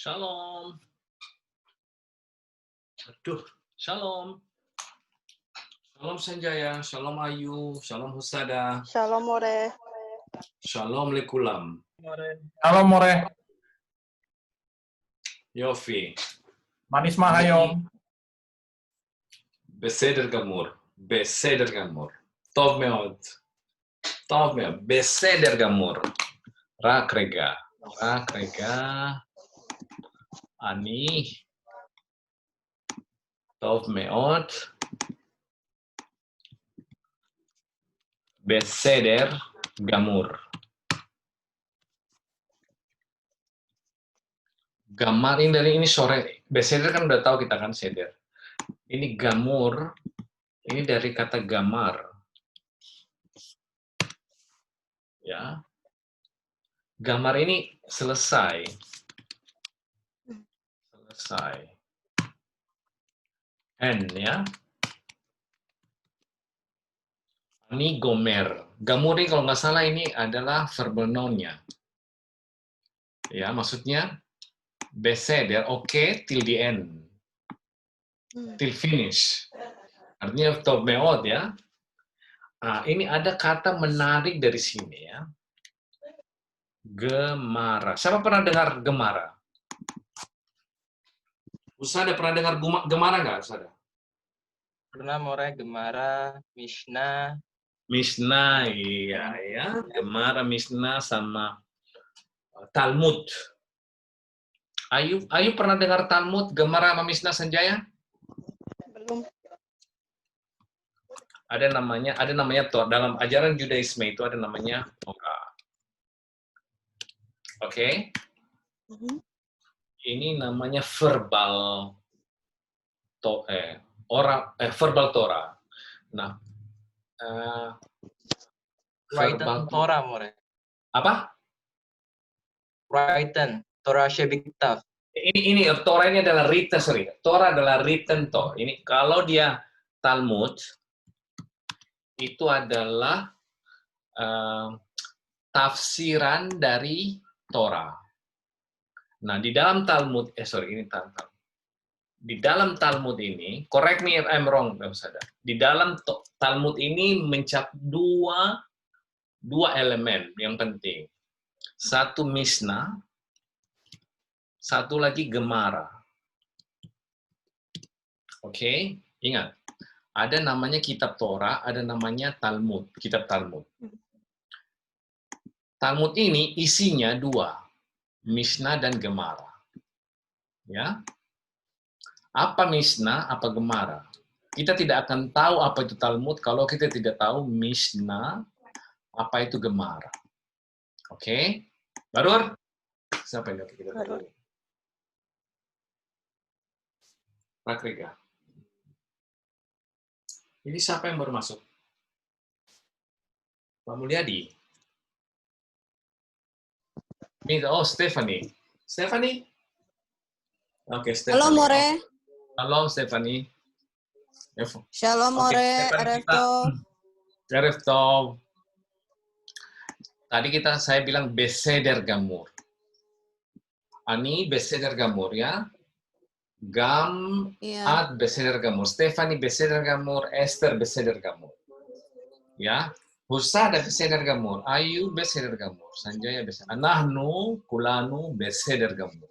Shalom. Aduh, shalom. Shalom Sanjaya, shalom Ayu, shalom Husada, Shalom More. shalom Lekulam. Shalom More, Yofi. manis mahayom. בסדר גמור, בסדר גמור. טוב מאוד. טוב מאוד, בסדר גמור. רק רגע, אני... טוב מאוד. בסדר גמור. Gamar ini dari ini sore. Beseder kan udah tahu kita kan seder. Ini gamur, ini dari kata gamar. Ya. Gamar ini selesai. Selesai. N ya. Ini gomer. Gamur ini kalau nggak salah ini adalah verbal noun-nya. Ya, maksudnya beseder, oke, till the end. Till finish. Artinya top meot ya. Nah, ini ada kata menarik dari sini ya. Gemara. Siapa pernah dengar gemara? Usada pernah dengar gemara nggak, Usada? Pernah More, Gemara, Mishnah. Mishnah, iya ya. Gemara, Mishnah, sama Talmud. Ayu pernah dengar Talmud, Gemara, sama Mishnah Sanjaya? Belum. Ada namanya Torah. Dalam ajaran Judaisme itu ada namanya Torah. Oke? Ini namanya verbal verbal Torah. Nah, Written Torah More. apa? Written Torah Shebiktaf. Ini Torah ini adalah written, sorry. Torah adalah written Torah. Ini kalau dia Talmud itu adalah tafsiran dari Torah. Nah, di dalam Talmud, di dalam Talmud ini, correct me if I'm wrong, Ustaz. Di dalam Talmud ini mencakup dua elemen yang penting. Satu Mishnah, satu lagi Gemara. Oke, ingat. Ada namanya kitab Torah, ada namanya Talmud, kitab Talmud. Talmud ini isinya dua, Mishnah dan Gemara. Ya. Apa Mishnah, apa Gemara? Kita tidak akan tahu apa itu Talmud kalau kita tidak tahu Mishnah, apa itu Gemara. Oke? Barur? Siapa yang kita tahu? Rakrika. Ini siapa yang baru masuk? Pak Mulyadi. Oh, Stephanie. Stephanie? Oke, Stephanie. Halo, More. Halo, Stephanie. Shalom, More. Erev Tov. Erev Tov. Tadi saya bilang beseder gamur. Ani beseder gamur, ya. At beseder gamur. Stephanie beseder gamur. Esther beseder gamur. Ya. Husada beseder gamur. Ayu beseder gamur. Sanjaya beseder. Nahnu, kulanu beseder gamur.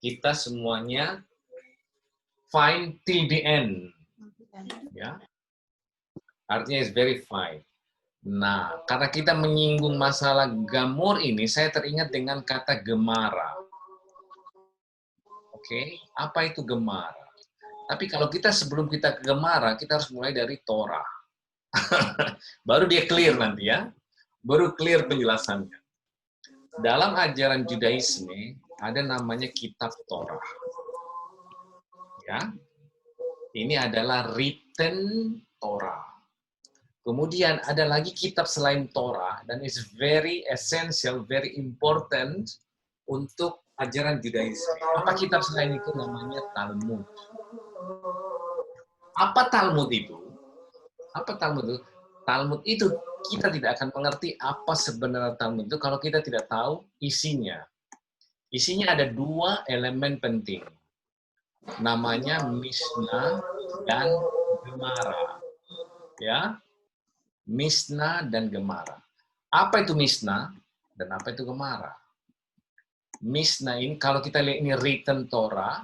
Kita semuanya fine till the end. Ya. Artinya is very fine. Nah, karena kita menyinggung masalah gamur ini, saya teringat dengan kata gemara. Oke, apa itu gemara? Tapi kalau sebelum kita ke gemara, kita harus mulai dari Torah. Baru dia clear nanti ya. Baru clear penjelasannya. Dalam ajaran Judaisme, ada namanya kitab Torah. Ya. Ini adalah written Torah. Kemudian ada lagi kitab selain Torah dan is very essential, very important untuk ajaran Judaisme. Apa kitab selain itu? Namanya Talmud. Apa Talmud itu? Apa Talmud itu? Talmud itu kita tidak akan mengerti apa sebenarnya Talmud itu kalau kita tidak tahu isinya. Isinya ada 2 elemen penting. Namanya Mishnah dan Gemara. Ya, Mishnah dan Gemara. Apa itu Mishnah dan apa itu Gemara? Mishnah ini, kalau kita lihat ini written Torah,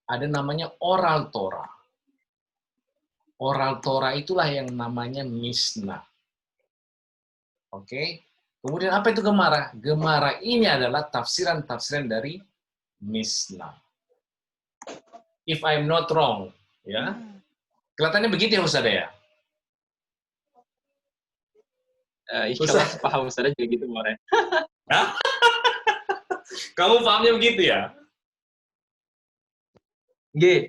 ada namanya oral Torah. Oral Torah itulah yang namanya Mishnah. Oke. Kemudian apa itu Gemara? Gemara ini adalah tafsiran-tafsiran dari Mishnah. If I'm not wrong, ya. Kelihatannya begitu ya Ustaz ya? Insya Allah paham Ustaz juga gitu, more. Hah? Kamu pahamnya begitu ya? G.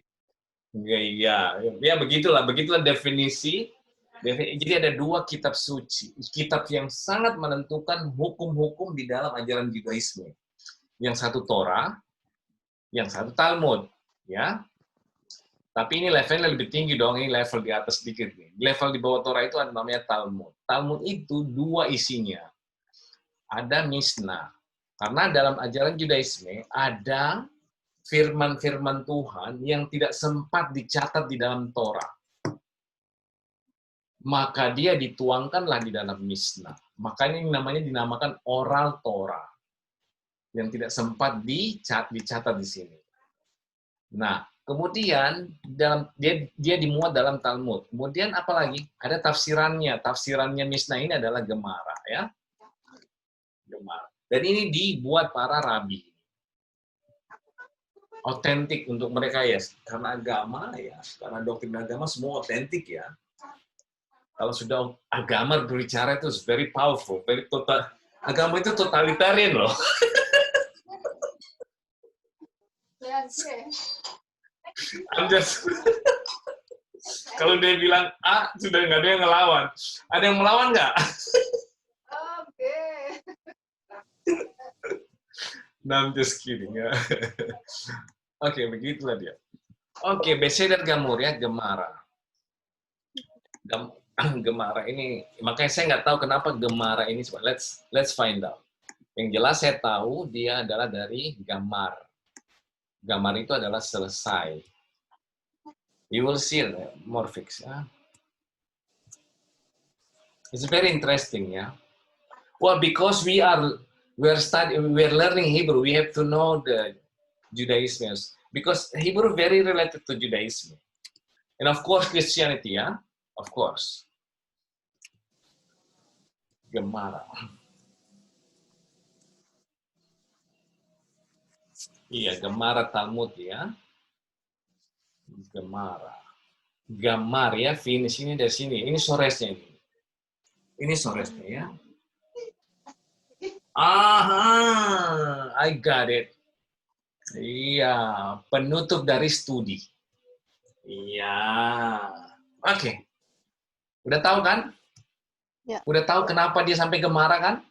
Iya, ya begitulah definisi. Jadi ada 2 kitab suci, kitab yang sangat menentukan hukum-hukum di dalam ajaran Judaisme. Yang satu Torah, yang satu Talmud, ya. Tapi ini levelnya lebih tinggi dong, ini level di atas sedikit nih. Level di bawah Torah itu ada namanya Talmud. Talmud itu 2 isinya. Ada Mishnah. Karena dalam ajaran Judaisme ada firman-firman Tuhan yang tidak sempat dicatat di dalam Torah. Maka dia dituangkanlah di dalam Mishnah. Makanya ini namanya dinamakan oral Torah. Yang tidak sempat dicatat di sini. Nah, kemudian dia dimuat dalam Talmud. Kemudian apalagi? Ada tafsirannya. Tafsirannya Mishnah ini adalah Gemara, ya. Gemara. Dan ini dibuat para rabi. Otentik untuk mereka ya, karena agama ya, karena doktrin agama semua otentik ya. Kalau sudah agama berbicara itu very powerful, very total. Agama itu totalitarian loh. I'm just kalau dia bilang A, sudah nggak ada yang ngelawan. Ada yang melawan nggak? Oke. No, I'm just kidding ya. Oke, begitulah dia. Oke, Beseder Gamur ya, Gemara. Gemara ini, makanya saya nggak tahu kenapa Gemara ini. Let's find out. Yang jelas saya tahu dia adalah dari Gamar. Gamar itu adalah selesai. You will see more fix. Ya. It's very interesting ya. Well, because we're learning Hebrew, we have to know the Judaism because Hebrew very related to Judaism, and of course Christianity, yeah, of course. Gemara. Iya, Gemara Talmud ya. Gemara. Gamar ya, finish ini dari sini. Ini soresnya ini. Ini soresnya ya. Aha, I got it. Iya, penutup dari studi. Iya. Oke. Udah tahu kan? Ya. Udah tahu kenapa dia sampai Gemara kan?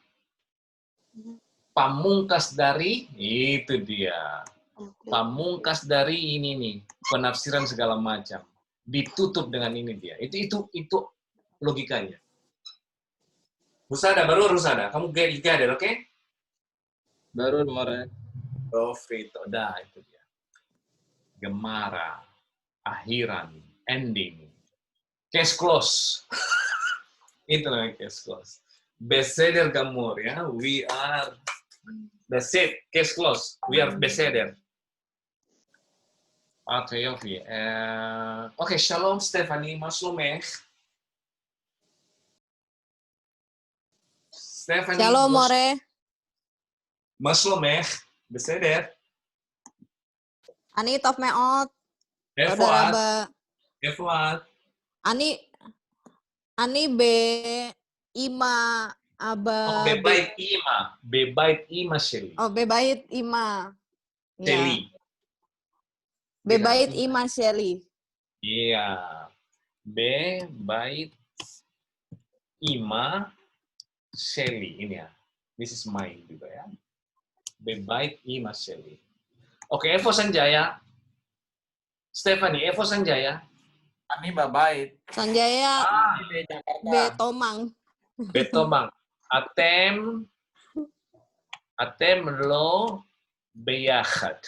Pamungkas dari itu dia. Pamungkas dari ini nih, penafsiran segala macam. Ditutup dengan ini dia. Itu logikanya. Rusada, baru Rusada. Kamu get it, oke? Okay? Baru, more. Oh, Frito. Dah, itu dia. Gemara. Akhiran. Ending. Case close. Itu namanya case close. Beseder Gamur, ya. We are... That's it. Case close. We are Beseder. Oke, Yofi. Oke, Shalom, Stephanie. Maslumeh. Stephanie. Shalom, more. Maslumeh. Beseder. Ani tov meot. Efuat. Raba. Efuat. Ani be ima aba. Oh, bebait ima. Bebait ima, Shelly. Oh, bebait ima. Shelly. Ya. Bebait ima Shelly. Iya. Bebait ima Shelly. Ini ya. This is mine juga ya. Bebait ima Shelly. Oke, Evo Sanjaya. Stephanie, Evo Sanjaya. Ani babait. Sanjaya Be Jakarta. be tomang. Betomang. Atem lo ביחד.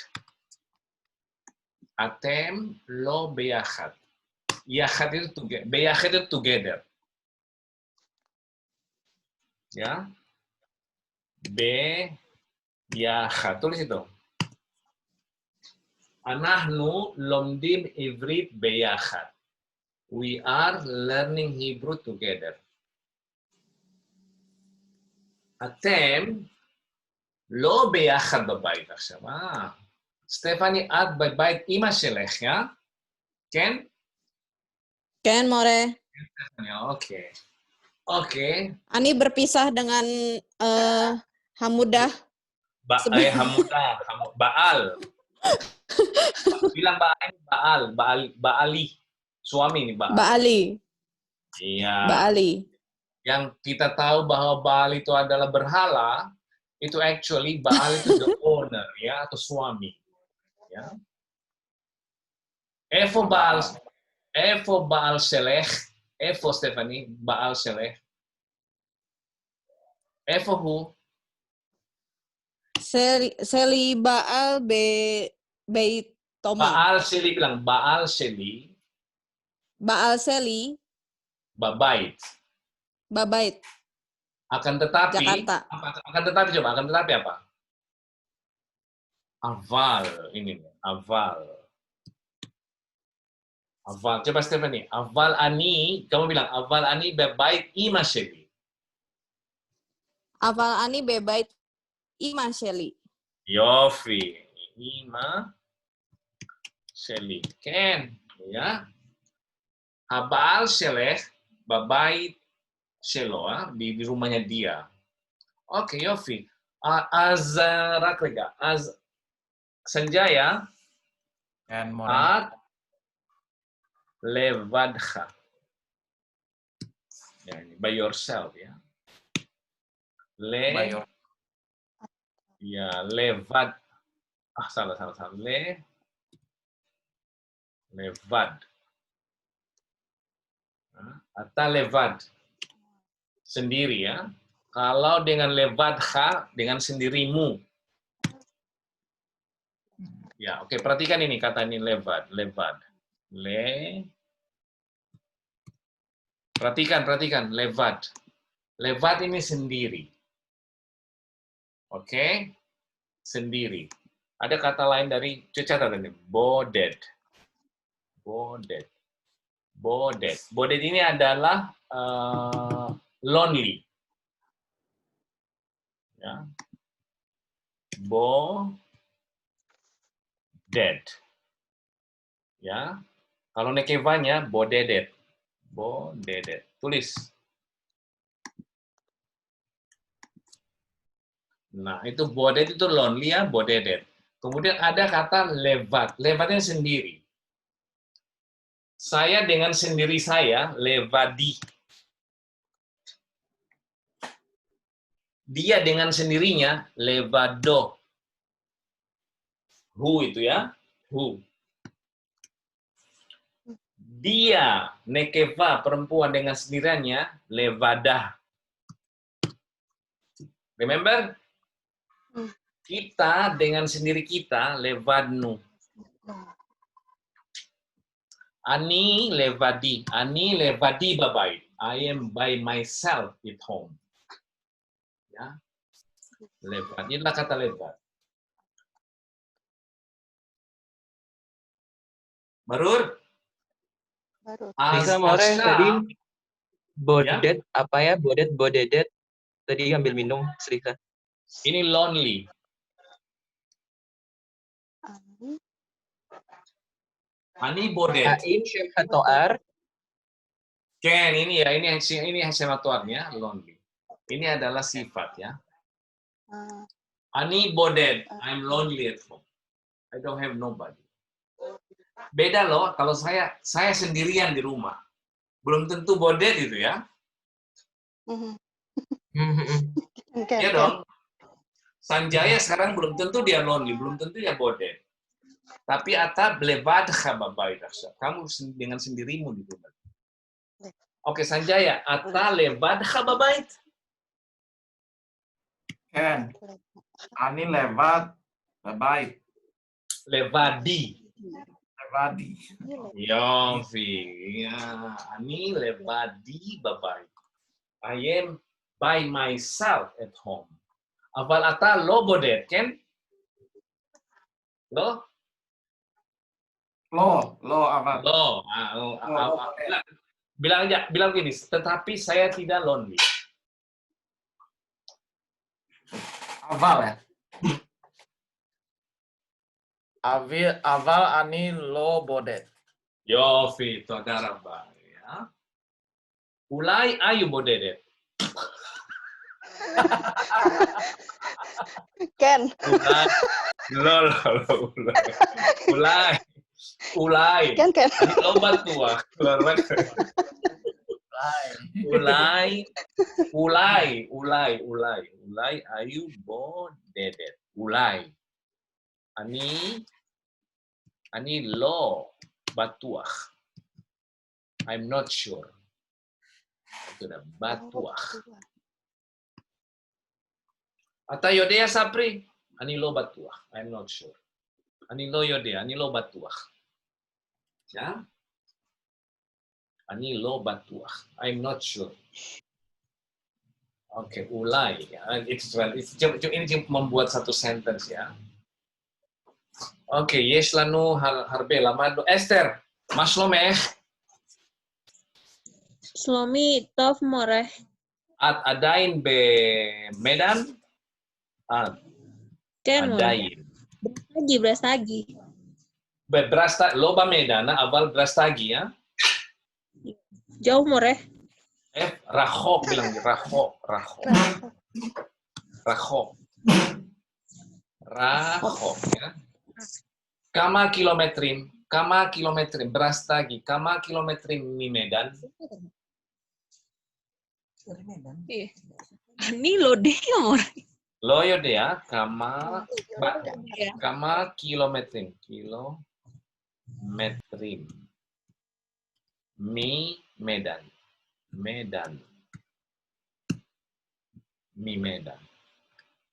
אתם לא ביחד. יחד itu together. ביחד itu together. Ya. ביחד. tulis itu. אנחנו לומדים עברית ביחד. We are learning Hebrew together. אתם לא ביחד בבית עכשיו. סטפני, את בבית אמא שלך, יא? כן? Ken, more. Oke. Oke. Ani berpisah dengan Hamudah. Hamudah, Baal. Bilang Baali. Suami nih, Baal. Baali. Iya. Baali. Yang kita tahu bahwa Baal itu adalah berhala, itu actually Baal itu the owner, ya, atau suami. Ya. Evo Baal Shelech. Evo Stephanie, Baal Shelech. Evo who? Seli Baal Beit Toma. Baal Sheli bilang, Baal Sheli. Baal Seli. Babait. Babait. Akan tetapi, Jakarta. akan tetapi apa? Aval, ini aval. Aval, coba Stephanie. Aval ani, kamu bilang aval ani bebait ima sheli. Aval Ani Bebait Ima Sheli. Yofi, ima sheli. Ken, ya. Abal shelech, babait shelo, di rumahnya dia. Oke, Yofi. Az Raklega, Az Sanjaya, Ken, more. at levadcha. Ya, by yourself, ya. By your- Ya, levad. Salah. Levad. Atau levad. Sendiri, ya. Kalau dengan levadcha, dengan sendirimu. Ya, oke. Perhatikan ini kata ini levad. Perhatikan. Levad. Levad ini sendiri. Oke? Sendiri. Ada kata lain dari, catat ini, boded. Boded ini adalah lonely. Ya. Dead. Ya. Kalau nekevanya bodedet. Tulis. Nah, itu boded itu lonely ya, bodedet. Kemudian ada kata levat. Levatnya sendiri. Saya dengan sendiri saya, levadi. Dia dengan sendirinya, levado. Who itu ya? Who. Dia, nekeva, perempuan dengan sendiriannya, levadah. Remember? Kita dengan sendiri kita, levadnu. Ani levadi babait. I am by myself at home. Ya. Levad. Inilah kata levad. Barur? Bisa more tadi bodet apa ya? Bodedet. Tadi ambil minum, Selika. Ini lonely. Ani bodet. Ain syekh toar. Ken, ini ya, ini sematuarnya lonely. Ini adalah sifat ya. Ani bodet. I'm lonely at home. I don't have nobody. Beda loh, kalau saya sendirian di rumah. Belum tentu bodet itu ya. Iya dong. Sanjaya sekarang belum tentu dia lonely, belum tentu dia bodet. Tapi ata blevadcha babait. Kamu dengan sendirimu di rumah. Oke, Sanjaya, ata levadcha babait? Ken, Ani lewat Bye-bye. Levadi. Levadi. Yofi. Ya, ani levadi bye-bye. I am by myself at home. Aval ata lo bodet, kan? Lo? Lo apa? Lo. Bilang gini, tetapi saya tidak lonely. Aval ya? Aval ani lo bodet. Yofi, toda rabba. Ya. Ulai ayu bodedet. Ken. Ulai. Ken. Ini lobat tua. Ulai ayu bodedet. Ulai. Ani lo batuah. I'm not sure. Itu dah batuah. Ata yodea sapri. Ani lo batuah. I'm not sure. Ani lo yodea. Ani lo batuah. Ya? Ani lo batuah. I'm not sure. Oke, ulai. Ya. Ini cuma membuat satu sentence ya. Oke, יש לנו הרבה. למדנו. אסתר, מה שלומך? Shlomi Tov Moreh. את עדיין במדן? Ken Moreh. עדיין. Brastagi. לא במדן, אבל ברסטגי, ya? Jauh Moreh. רחוק, bilang רחוק. Rachok, ya. Kama kilometrim, Brastagi, kama kilometrim Medan. Ani lo deh Moreh. Loyo dia, kama kilometrim, Mi Medan.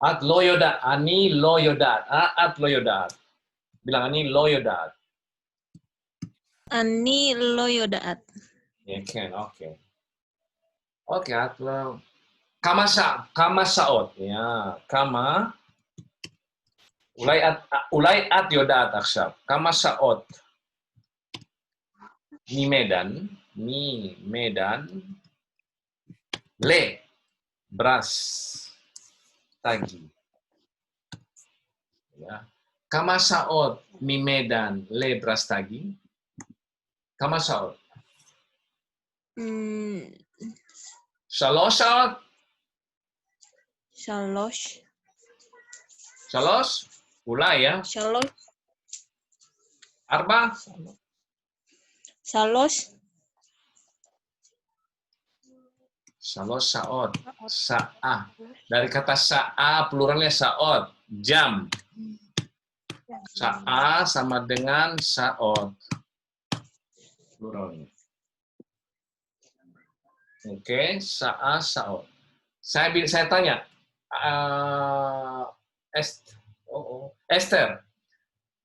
At loyodat, ani loyodat, at loyodat. Bilang ani loyodat. Ani lo yodaat. Ya kan, oke. Oke, at lo. Kama saot, ya. Kama. Ulay at yodat akshab. Kama saot. Mi Medan. Le. Bras. Tagi. Ya. Kama saot mi Medan le Brastagi. Kama saot. Shalosh saot. Shalosh. Ulay ya. Arba. Shalosh saot. Sa'a. Dari kata sa'a pluralnya saot. Jam. Sa'a sama dengan saot. Pluralnya. Oke, sa'a saot. Saya tanya. Esther.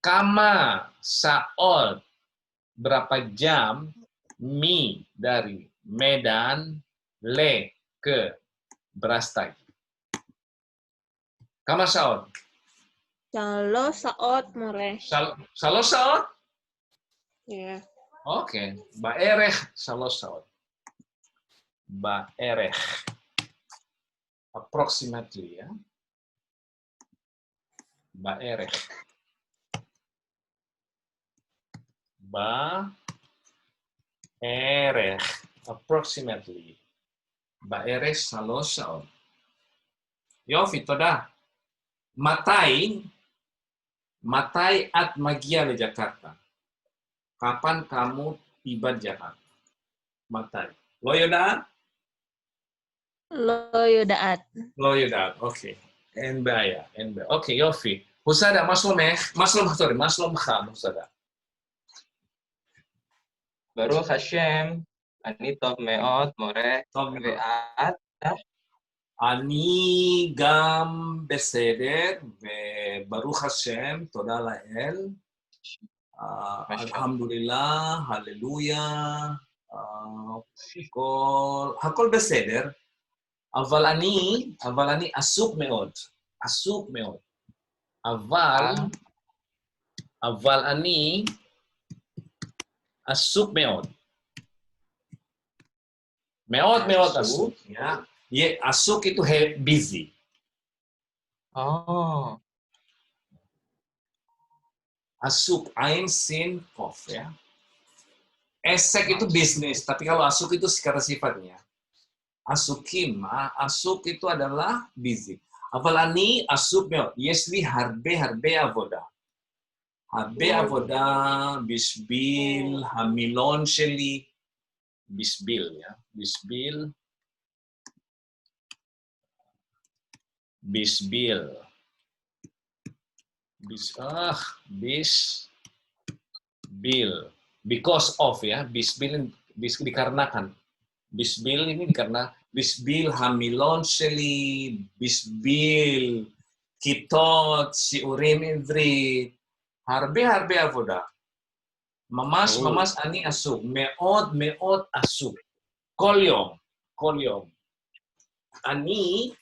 Kama saot berapa jam mi dari Medan le ke Brastagi? Kama saot? Shalosh saot Moreh. Shalosh saot? Ya. Oke. Ba'erech shalosh saot. Ba'erech. Approximately ya. Ba'erech. Ba'erech. Approximately. Ba'erech shalosh saot. Yofi, toda. Matai at magia di Jakarta. Kapan kamu tiba di Jakarta? Matai. Lo yodaat? Lo yodaat. Oke. NBA. Oke, Yofi. Husada, maslomcha, Husada. Baruch Hashem, ani tov meot, more, Tov ve'at, אני גם בסדר, וברוך השם, תודה לאל. אלחמדולillah, הללויה, הכל בסדר, אבל אני עסוק מאוד, עסוק מאוד. אבל אני עסוק מאוד. מאוד מאוד עסוק, ya. עסוק itu busy. Oh, Asuk, ain, sin, kof, ya. Esek itu bisnis, tapi kalau asuk itu kata sifatnya. Asukim, asuk itu adalah busy. Avalani asuk מאוד. יש לי הרבה עבודה. הרבה עבודה בשביל המילון שלי. בשביל, ya. בשביל. Because of, ya. Bisbil dikarenakan. Bisbil ini karena bisbil hamilon sheli, bisbil kitot siurim ivrit, harbe avoda. Mamas ani asuk, meod asuk. Kol yom. Ani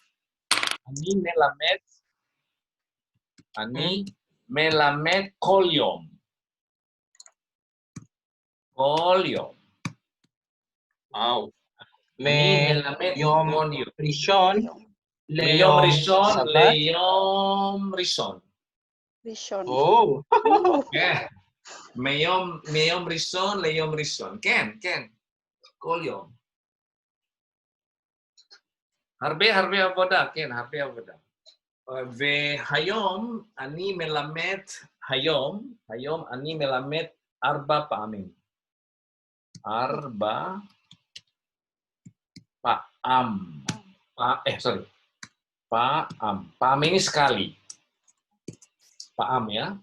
melamed kol yom. wow. אני מלמד יום כל יום. ראשון מיום ראשון שבת. ליום ראשון. ראשון. Oh, כן. מיום ראשון ליום ראשון. כן. כל יום. הרבה עבודה, כן, הרבה עבודה. והיום אני מלמד, היום אני מלמד 4 פעמים. 4 Paam. Paam. Paam ini sekali. Paam, ya.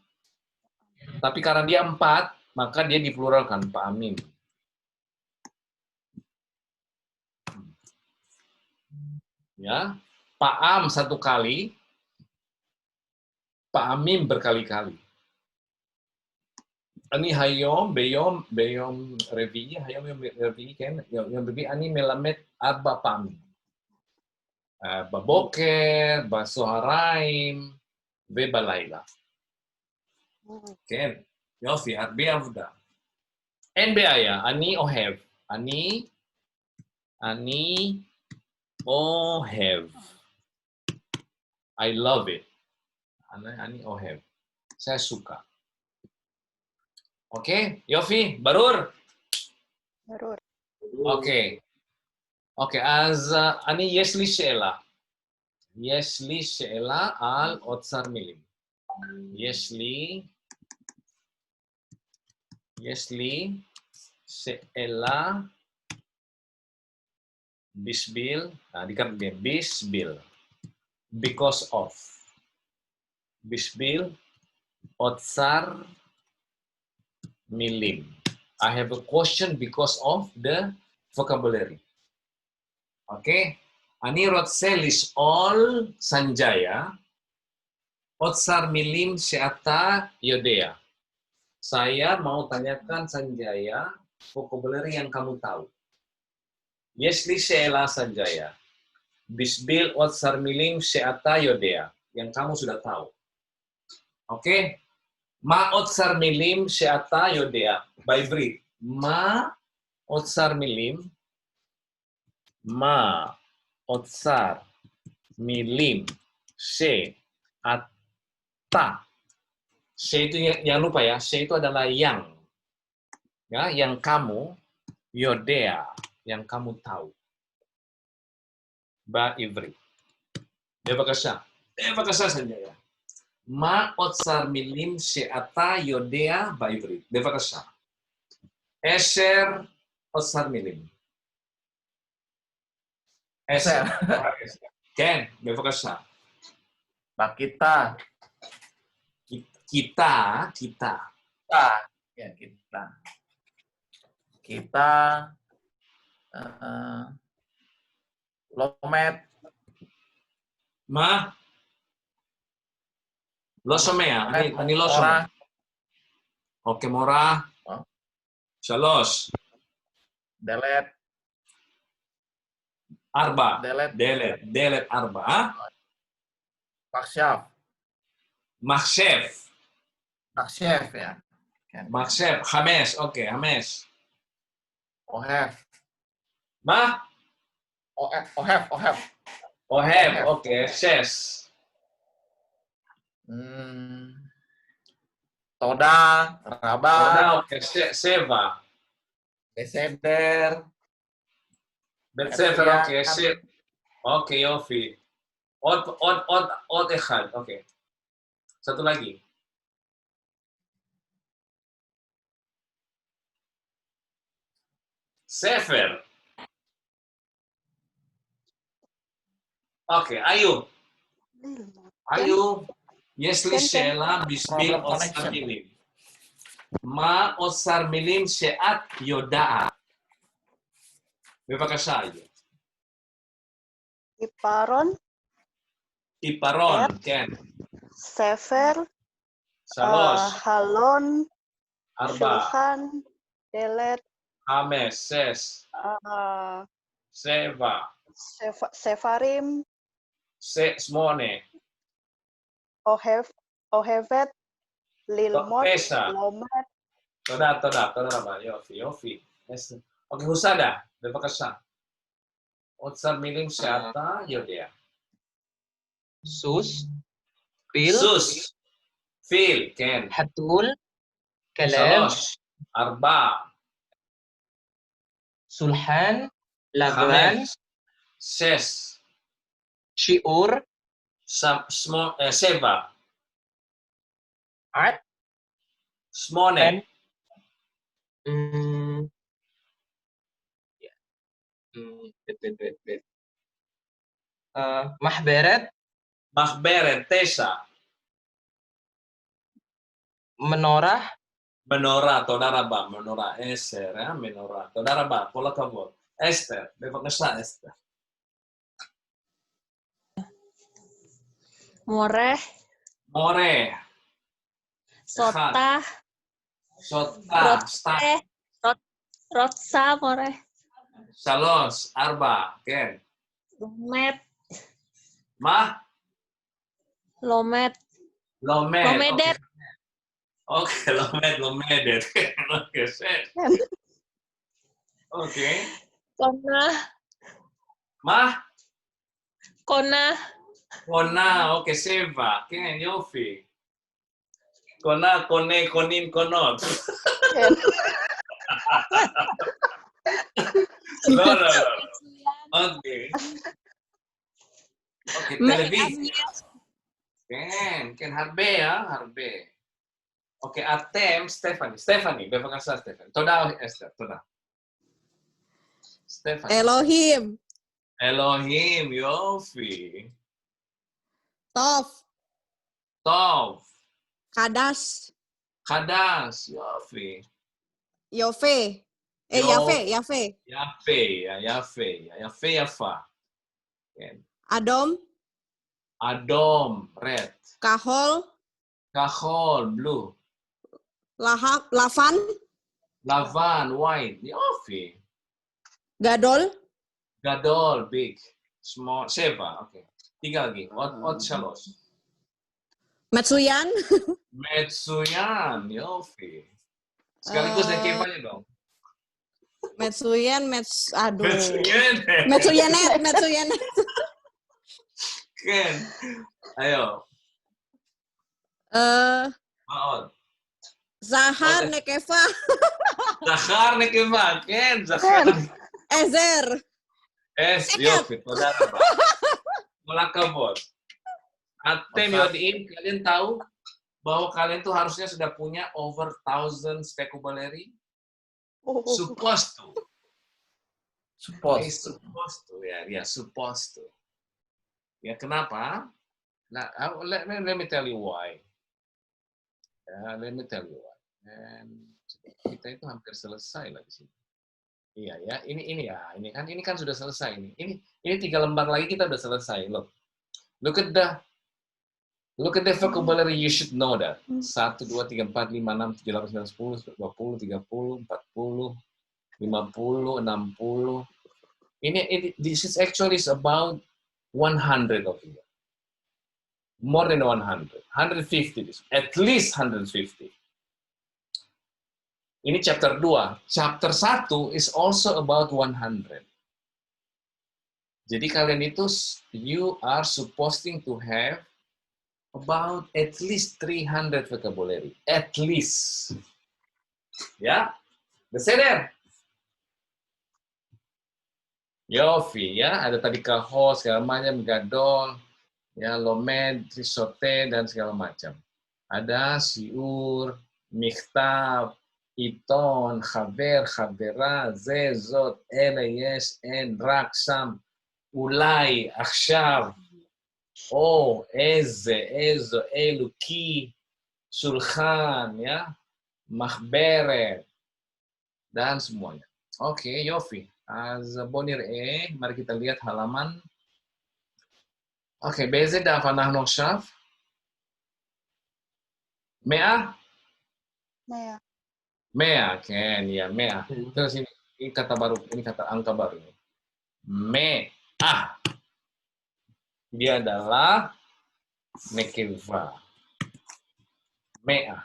Tapi karena dia 4, maka dia dipluralkan, paamin. Ya. Paam 1 kali, paamim berkali-kali. Ani hayom, beyom revi'i, hayom revi'i kan, yang revi'i ani melamed 4 פעמים. בבוקר, בצהריים ובלילה. כן, יופי, הרבה עבודה. אין בעיה, אני אוהב. אני אוהב. I love it. אני אוהב. saya suka. Oke, יופי, ברור? ברור. אוקיי. אז יש לי שאלה על אוצר מילים. יש לי שאלה בשביל, because of. בשביל אוצר milim. I have a question because of the vocabulary. Oke, אני רוצה לשאול סנג'יה, אוצר מילים שאתה יודע. Saya mau tanyakan Sanjaya vocabulary yang kamu tahu. יש לי שאלה Sanjaya. בשביל אוצר מילים שאתה יודע, yang kamu sudah tahu. Oke? מה אוצר מילים שאתה יודע? בעברית. מה אוצר מילים? מה אוצר מילים שאתה? She itu jangan lupa ya, she itu adalah yang. Ya, yang kamu, yodea, yang kamu tahu. בעברית. בבקשה Sanjaya. מה אוצר מילים שאתה יודע בעברית? בבקשה. 10 אוצר מילים. 10. כן, בבקשה. Bakita. Kita. Ya, kita. Kita lomet. מה? לא שומע, אני לא מורה, שומע. אוקיי, מורה. 3, delet, 4. delet, דלת 4. maksyaf, מחשב. maksyaf ya. Kan. מחשב, 5. אוקיי, 5. Ohef, מה? ohef. אוהב, אוקיי, 6. Toda, rabat, תודה, אוקיי, 7. beseder, בית ספר, מצוין. אוקיי, 7. אוקיי, יופי. עוד אחד, אוקיי. satu lagi. ספר. אוקיי, איוב. איוב, יש לי כן, שאלה בשביל Problem אוצר connection. מילים. מה אוצר מילים שאת יודעת? בבקשה, איוב. Iparon, עיפרון, כן. sefer, 3, halon, 4, shulchan, delet, 5, 6, uh, 7, sefarim, 8. ohevet, lilmot, 9. lomet, תודה רבה, יופי. אוקיי, הוסדה, בבקשה. אוצר מילים שאתה יודע. sus, fil, סוס, פיל, כן. hatul, kalam, 3, 4, sulhan, laban, 5, 6, syiur, 7, ad, 8. hmm, ya, wait. Mahberet, מחברת, 9. menorah, מנורה, תודה רבה, מנורה, 10, מנורה. תודה רבה, כל הכבוד. אסתר, בבקשה, אסתר. Moreh, מורה, sotah, שוטה, סטה, rotsa, moreh. 3, 4, כן. Lomet, מה? lomet, לומד. lomedet, אוקיי, לומדת. אוקיי, 6. אוקיי. konah, מה? konah, קונה, אוקיי, 7. כן, יופי. קונה, קונה, קונים, קונות. לא. אוקיי. אוקיי, טלוויזיה. כן, הרבה. אוקיי, אתם, סטפני, בבקשה, סטפני. תודה, אסתר, תודה. סטפני. Elohim, אלוהים, יופי. Tov, טוב, Kadas, חדש, יופי. Yove, Yov- Yafe, יפה. כן. Adom, אדום, רד. Kahol, כחול, בלו. Lavan, לבן, white, יופי. Gadol, גדול, ביג. 7, אוקיי. 3, עוד 3. Metsuyan, מצוין, יופי. sekaligus nekipanya dong. Metsuyan, aduh, מצוין. Metsuyanet, כן. ayo. מה עוד? Zahar, Nekeva, זכר נקבה, כן, זכר. Ezer, יופי, תודה רבה. כל הכבוד. אתם יודעים, kalian tahu bahwa kalian tuh harusnya sudah punya over 1,000 vocabulary? Supposed to. Supposed to, ya, supposed to. Ya, kenapa? Nah, let me tell you why. Ya, let me tell you why. Dan kita itu hampir selesai lah di sini. Iya ya, ini kan sudah selesai ini. Ini 3 lembar lagi kita udah selesai loh. Look at the vocabulary, you should know that. 1, 2, 3, 4, 5, 6, 7, 8, 9, 10, 20, 30, 40, 50, 60. This is actually about 100 of you. More than 100. 150. At least 150. Ini chapter 2. Chapter 1 is also about 100. Jadi kalian itu, you are supposing to have about at least 300 vocabulary. At least. Ya? Beseder? Yofi, ya. Ada tadi kaho, segala macam, gadol, ya, lomed, risote, dan segala macam. Ada siur, mikhtab, iton, khaber, khabera, ze, zot, ele, yes, en, rak, sam, ulai, akshav, איזה, איזו, אלו, כי, שולחן, ya, מחברת, dan semuanya. Oke, Yofi. Bonir mari kita lihat halaman. Oke, באיזה דף אנחנו עכשיו? 100? 100. 100, כן, ya, 100. Terus ini kata baru, ini kata angka baru. 100. Dia adalah nekeva. 100.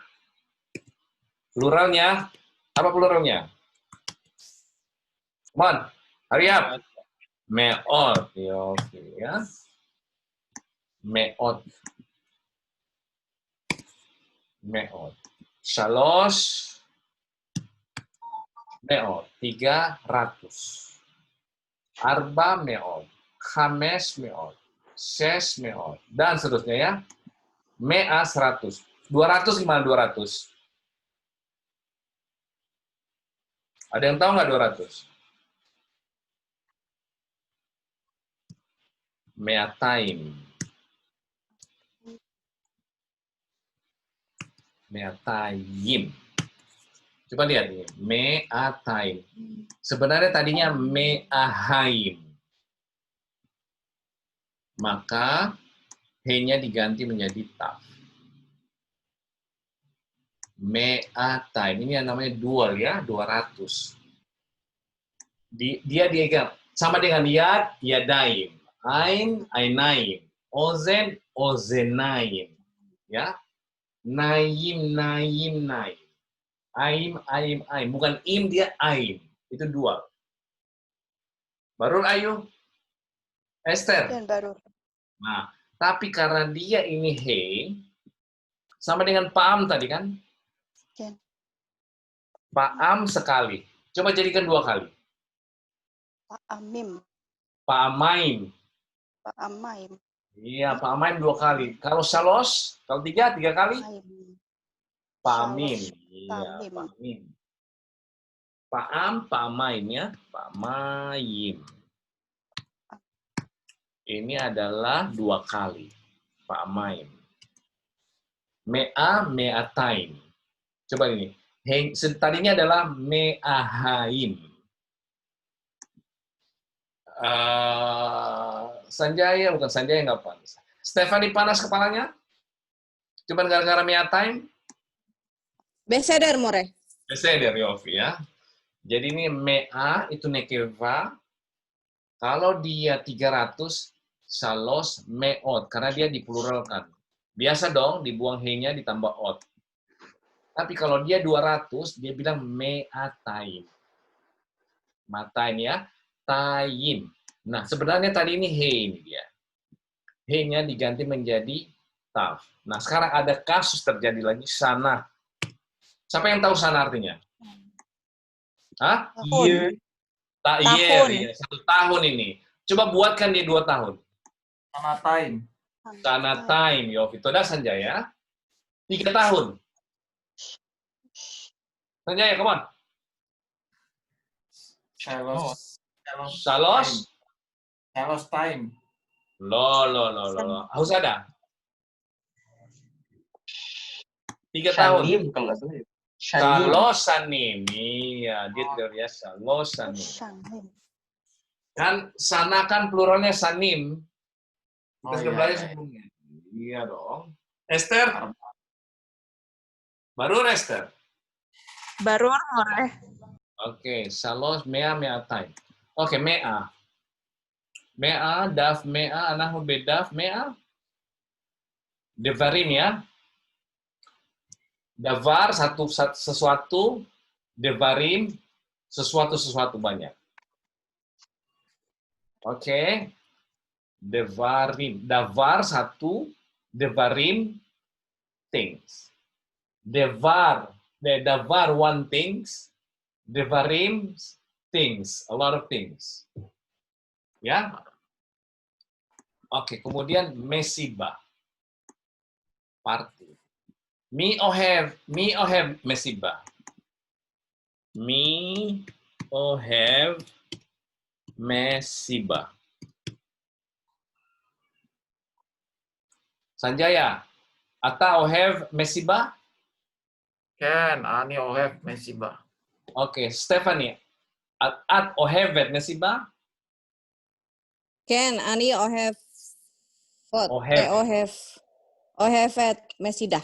Pluralnya, apa pluralnya? Come on, hurry up. Me'ot, ya. Me'ot. Me'ot. Shalosh. Me'ot. 300. Arba me'ot. Khames me'ot. 6 me'ot. Dan seterusnya ya. Mea 100. 200 gimana 200? Ada yang tahu nggak 200? Me'ataim. Me'atayim. Coba lihat ini. Me'ataim. Sebenarnya tadinya me'ahaim. Maka he-nya diganti menjadi taf. Me'ataim. Ini yang namanya dual ya, 200. Dia sama dengan yad, yadaim. Ain, ainaim. Ozen, ozenaim. Ya. Naim, naim, naim. Aim, aim, aim. Bukan im, dia aim. Itu dual. Baru ayu. Esther. Dan baru. Nah, tapi karena dia ini he, sama dengan pa'am tadi kan? Ken. Pa'am sekali. Coba jadikan 2 kali. Pa'amim. Pa'amaim. Pa'amaim. Iya, pa'amaim 2 kali. Kalau salos, kalau 3 kali? Aim. Pa'amim. Salos. Iya, Pa'amim. pa'amim. Pa'am, pa'amaim ya. Pa'amayim. Ini adalah 2 kali. Pa'amaim. Me'a, me'ataim. Coba ini. Tadinya adalah me'ahaim. Sanjaya, bukan Sanjaya, nggak panas. Stefani panas kepalanya? Coba gara-gara me'ataim. Beseder, More. Beseder, Yofi ya. Jadi ini me'a, itu nekeva. Kalau dia 300, salos me'ot. Karena dia dipluralkan. Biasa dong, dibuang he-nya ditambah ot. Tapi kalau dia 200, dia bilang me'ataim. Matain ya. Taim. Nah, sebenarnya tadi ini he ini dia. He-nya diganti menjadi taf. Nah, sekarang ada kasus terjadi lagi sana. Siapa yang tahu sana artinya? Hah? Tahun. Tahun. Ya, 1 tahun ini. Coba buatkan dia 2 tahun. Sana time. Sana time, Yofi. Toda Sanjaya. 3 tahun. Sanjaya, come on. Salos. Salos time. Lo. Harus ada. 3 tahun. Shanim kalau nggak salah. Ya. Shanim. Salosanim. Iya, dia tidak ya salosanim. Shanglim. Kan sana kan pluralnya sanim. Kita Oh, sudah iya, belajar iya. sebelumnya. Iya dong. Esther, baru Esther. Baru more. Oke, salos mea mea time. Oke, mea. Mea, daf mea, anahu bedaf mea. Devarim ya. Davar sesuatu, devarim sesuatu banyak. Oke. Devarim. Davar satu, devarim things. Davar one things, devarim things, a lot of things. Ya. Oke, kemudian mesiba. Party. Me ohev mesiba. Me ohev mesiba. Sanjaya, ata ohev mesiba? Ken, ani ohev mesiba. Oke, Stephanie, at ohevet mesiba? Ken, ani ohev fot. Ohev. Ohevet mesidah.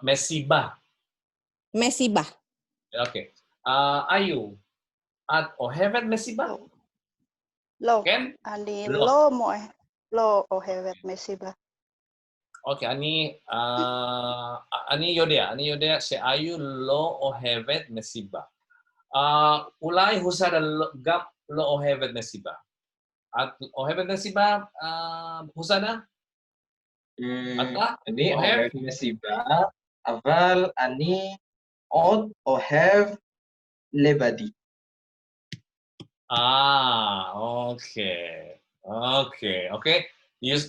Mesiba. Mesibah. Oke. Ayu, at ohevet mesiba? Lo. Ken? Ani Lo. lo moe. Lo ohevet mesiba. Oke, ani Yodea, se ayu lo ohevet mesiba. Ulai husada gap lo ohevet mesiba. At ohevet mesiba husada? Ata? Ini Ohev? ohev mesiba, אבל אני עוד אוהב לבדי. Oke.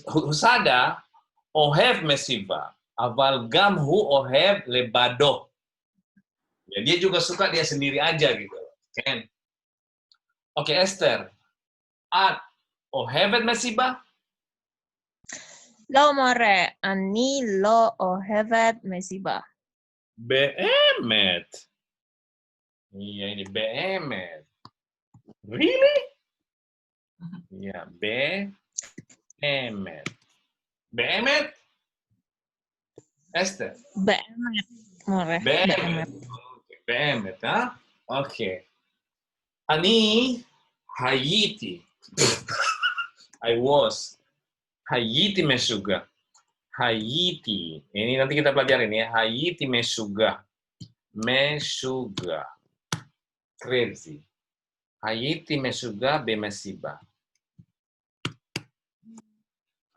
Husada ohev mesiba, aval gam hu ohev lebado. Ya, dia juga suka dia sendiri aja gitu. Ken. Oke, Esther. At ohevet mesiba? Lo more. Ani lo ohevet mesiba. Beemet. Iya, ini beemet. Really? Iya, beemet. Beemet? Esther? Beemet. More. Beemet. Beemet, ha? Oke. Ani hayiti. I was. Hayiti mesuga. Hayiti. Ini nanti kita pelajarin ya. Hayiti mesuga. Mesuga. Crazy. Hayiti mesuga bemesiba.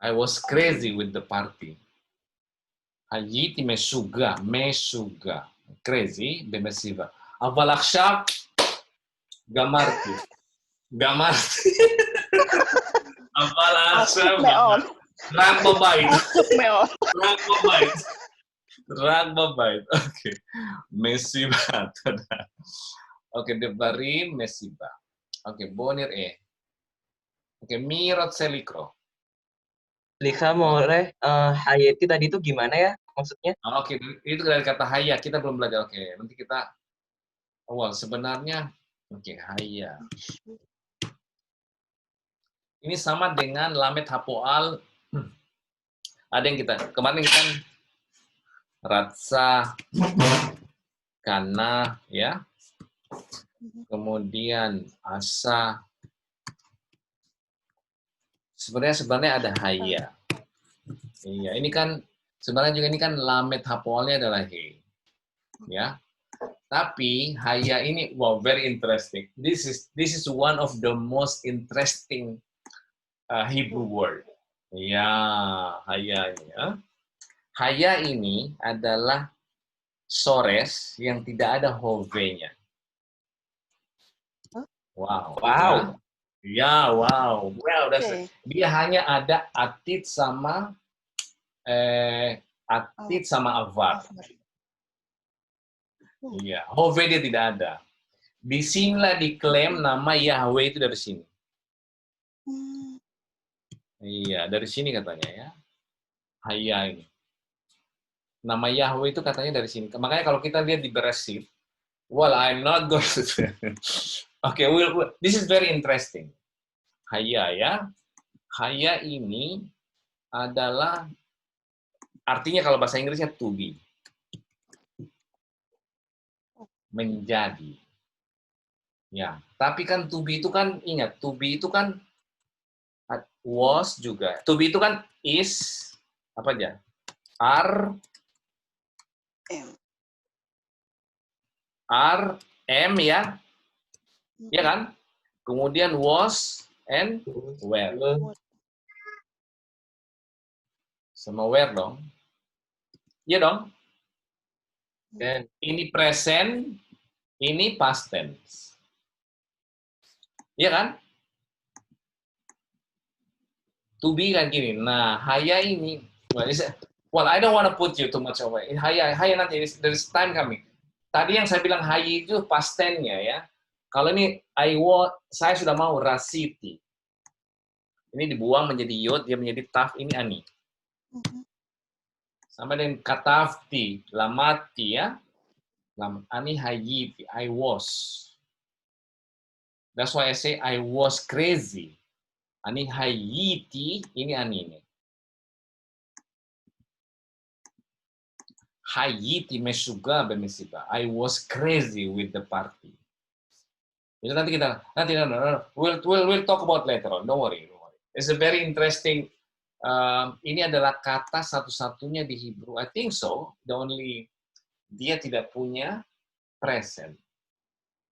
I was crazy with the party. Hayiti mesuga. Crazy bemesiba. אבל עכשיו גמרתי. אבל עכשיו Asik meon. רק בבית. Asik meon. רק בבית. אוקיי. מסיבה, תודה. אוקיי, דברים מסיבה. אוקיי, בואו נראה. אוקיי, מי רוצה לקרוא? Lika more, hayati tadi itu gimana ya maksudnya? Oke, itu dari kata haya. Kita belum belajar. Oke, nanti kita awal sebenarnya. Oke, haya. Ini sama dengan lamet hapoal. Ada yang kita kemarin kita ratsa, kana, ya. Kemudian asa. Sebenarnya ada haya. Iya, ini kan sebenarnya juga ini kan lamet hapoalnya adalah he. Ya. Tapi haya ini very interesting. This is one of the most interesting Hebrew word. Ya, haya ini ya. Haya ini adalah sores yang tidak ada hove-nya. Wow. Wow. Ya, wow. Well, Oke. dia hanya ada atit sama avar. Iya, hove dia tidak ada. Di sinilah diklaim nama Yahweh itu dari sini. Iya, dari sini katanya ya. Haya ini. Nama Yahweh itu katanya dari sini. Makanya kalau kita lihat di Bereshit, well, I'm not going to. Okay, this is very interesting. Haya ya. Haya ini adalah artinya kalau bahasa Inggrisnya to be. Menjadi. Ya, tapi kan to be itu kan ingat, to be itu kan was juga. To be itu kan is apa aja? Are, M. are, am ya. Ya kan? Kemudian was and were. Sama were dong. Iya dong. Dan Ini present, ini past tense. Iya kan? To be kan gini. Nah, haya ini, well, I don't want to put you too much away. Haya nanti, there's time coming. Tadi yang saya bilang haya itu past tense-nya ya. Kalau ini saya sudah mau rasiti. Ini dibuang menjadi yod, dia menjadi taf, ini ani. Sama dengan katafti, lamati ya. Ani hayiti, I was. That's why I say I was crazy. Ani hayiti, ini ani ini. Hayiti mesuga bemesiba. I was crazy with the party. Itu nanti we'll talk about later on. Don't worry. It's a very interesting. Ini adalah kata satu-satunya di Hebrew. I think so. Dia tidak punya present.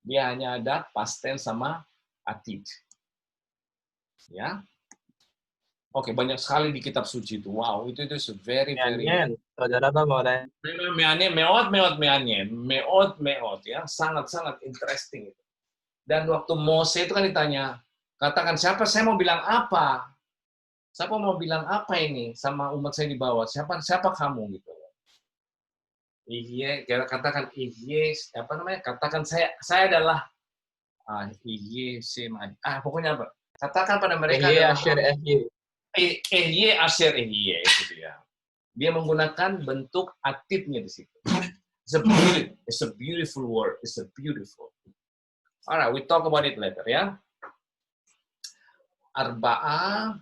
Dia hanya ada past tense sama atid. Ya. Oke, banyak sekali di kitab suci itu. Wow, itu very. saudara boleh. Meot ya, sangat interesting itu. Dan waktu Mose itu kan ditanya, katakan siapa saya mau bilang apa? Siapa mau bilang apa ini sama umat saya di bawah? Siapa kamu gitu. Ihye, katakan ihye, apa namanya? Katakan saya adalah ihye pokoknya apa? Katakan pada mereka adalah ihye asher ihye itu dia. Dia menggunakan bentuk atidnya di situ. It's a beautiful word. It's a beautiful. Alright, we talk about it later ya. Arba'a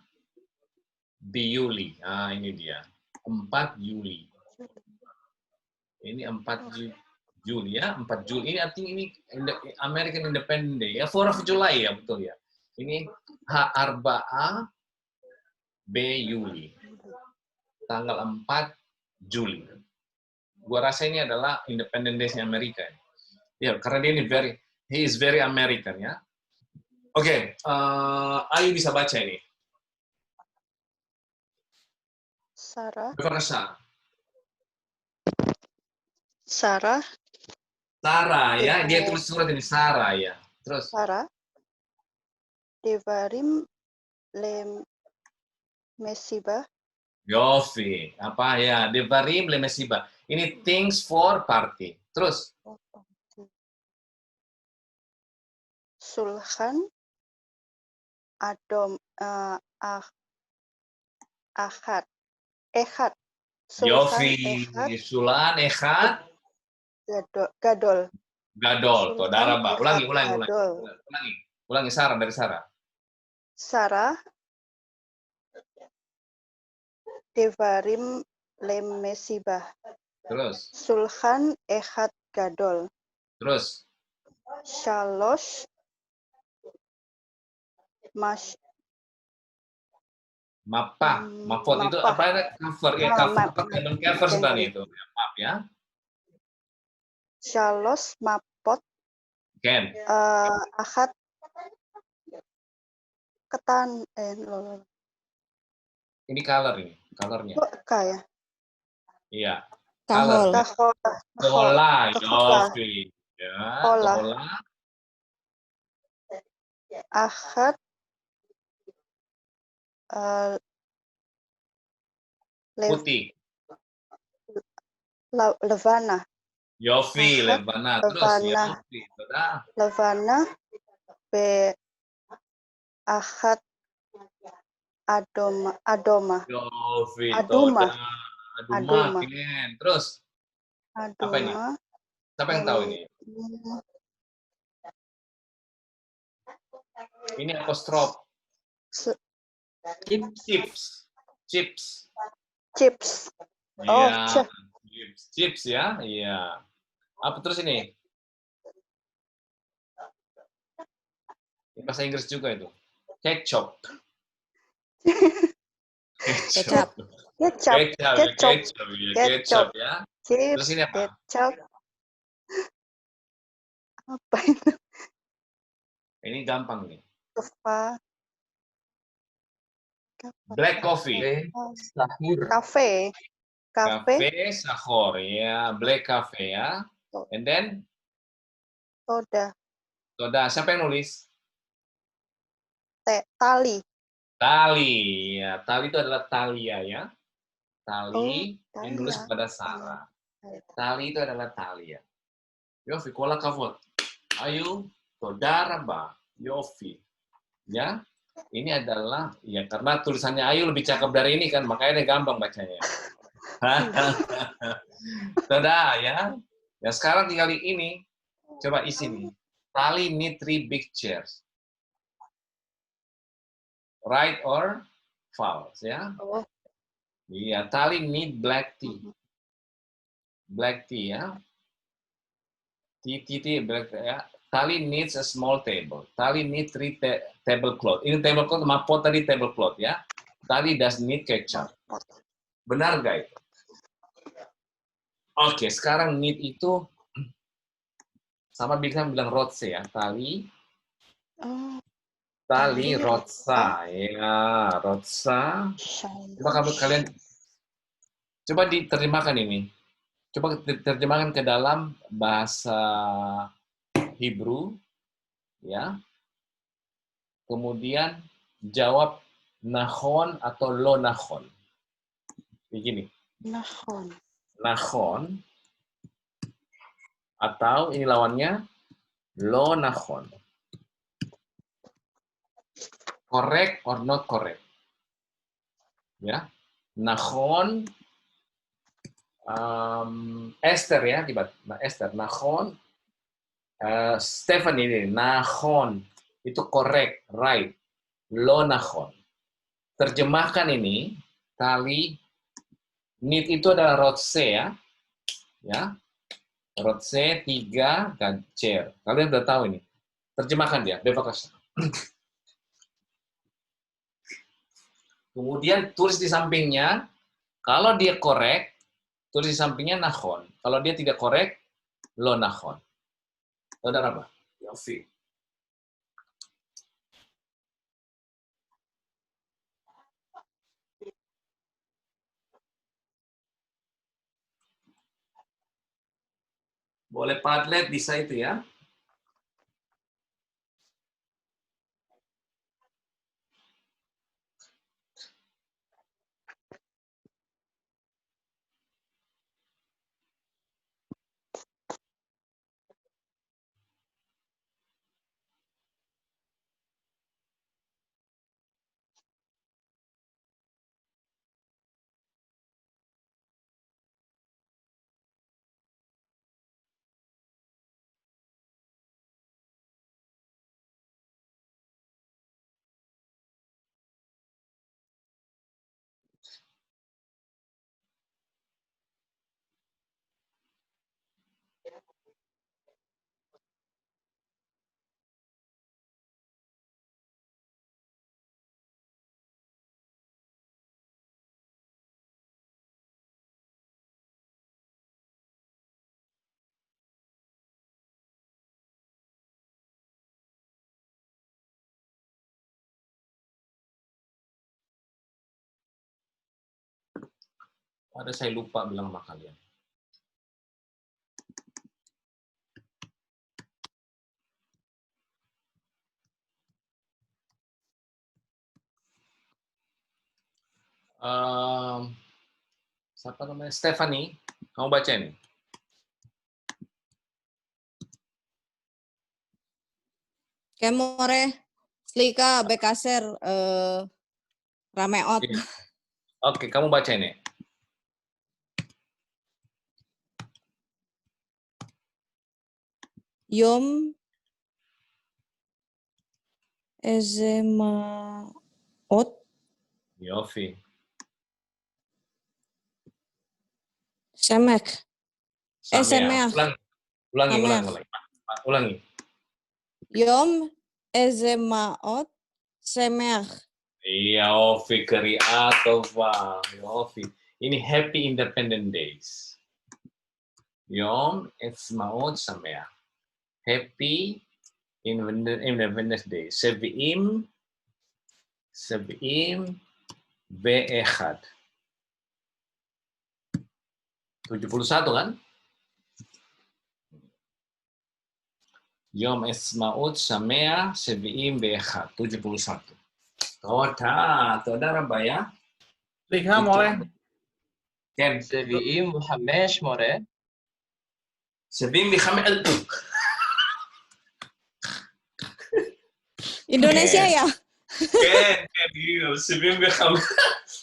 biyuli. Ini dia. 4 Juli. Ini 4 Juli ya. 4 Juli. Ini artinya ini American Independence Day. Ya, 4 of July ya, betul ya. Ini Arba'a Yuli. Tanggal 4 Juli. Gua rasa ini adalah Independence Day-nya Amerika. Ya, karena dia he is very American ya. Oke, Ayu bisa baca ini. Sarah. Sarah ya, dia tulis surat ini Sarah ya. Terus Sarah. Devarim le mesiba. Yofi, apa ya? Devarim le mesiba. Ini things for party. Terus Sulhan Adom Ahad. Ehad. Yofi, Sulan, Ehad, Gadol. Gadol. Saudara, Mbak. Ulangi. Gadol. Ulangi Sarah dari Sarah. Sarah. Devarim le mesibah. Terus. Sulhan Ehad Gadol. Terus. Shalosh Mapot itu apa ada cover ya, cover sebenarnya itu. Map ya. Shalosh mapot. Ken. Ahad ketan Ini colornya. Kaya. Iya. Kahol. Kola, Yofi. Ya, kola. Ahad Putih. Levana. Yofi, Levana. Terus Yofi. Levana be Ahad Adoma. Yofi. Aduma. Ken. Terus. Apa ini? Siapa yang tahu ini? Ini apostrof. Tips. Chips. chips. Oh, Iya, chips. chips. Chips ya. Iya. Apa terus ini? Ini bahasa Inggris juga itu. Ketchup. Kecap. Kecap. Kecap, ya, Kecap. kecap, ya, Kecap. kecap ya. Terus Chips. ini apa? Kecap. Apa itu? Ini gampang nih. Apa? Black coffee. Sahur. Kafe. Kafe. Cafe sahur ya, black cafe ya. And then Soda. soda. Siapa yang nulis? Tali. Tali. Ya, tali itu adalah Talia ya. Tali Oh, yang nulis Talia. kepada Sarah. Tali itu adalah Talia. Yofi, kola kavot. Ayo, saudara ba. Yofi. Ya, ini adalah ya karena tulisannya Ayu lebih cakep dari ini kan, makanya dia gampang bacanya. Sudah ya. Ya sekarang tinggal di ini. Coba isi nih. Tali need 3 big chairs. Right or false ya? Oh, Iya, Tali need black tea. Black tea ya. Tea black tea ya. Tali needs a small table. Tali need 3 tablecloth. Ini tablecloth, mapot tadi tablecloth ya. Tali does need ketchup. Benar guys? Oke, sekarang need itu sama bisa bilang rotse ya. Tali oh, rotsa ya, rotsa. Coba kalian coba diterjemahkan ini. Coba diterjemahkan ke dalam bahasa Hebrew ya. Kemudian jawab nahon atau lo nahon. Begini. Nahon. Nahon atau ini lawannya lo nahon. Correct or not correct. Ya. Nahon Esther ya, Esther. Nahon Stephen ini nahon itu correct, right. Lo nahon. Terjemahkan ini tali need itu adalah rotse ya. Ya. Rotse 3 dan chair. Kalian udah tahu ini. Terjemahkan dia, bebas. Kemudian tulis di sampingnya, kalau dia korek, tulis di sampingnya nahon. Kalau dia tidak korek, lo nahon. Saudara apa? Yofi. Boleh Padlet bisa itu ya. Ada saya lupa bilang sama kalian. Siapa namanya? Stephanie, kamu baca ini. Kemore, slika, bekaser, rameot. Oke, kamu baca ini. Yom ezemaot. Yofi. Semek. Sameah. Semeah. Ulangi. Sameah. Ulangi. Yom ezemaot semeah. Iya, Ovi, Keriatova. Ovi. Ini Happy Independent Days. Yom Etzmaot Sameah. Happy Independence Day. Sevi'im Ve'echad. 71 kan? Yom Etzmaut Sameah Sevi'im Ve'echad. 71. תודה רבה, יא. סליחה, מורה. כן. 75, מורה. 75. Indonesia ya? כן, iya. 75.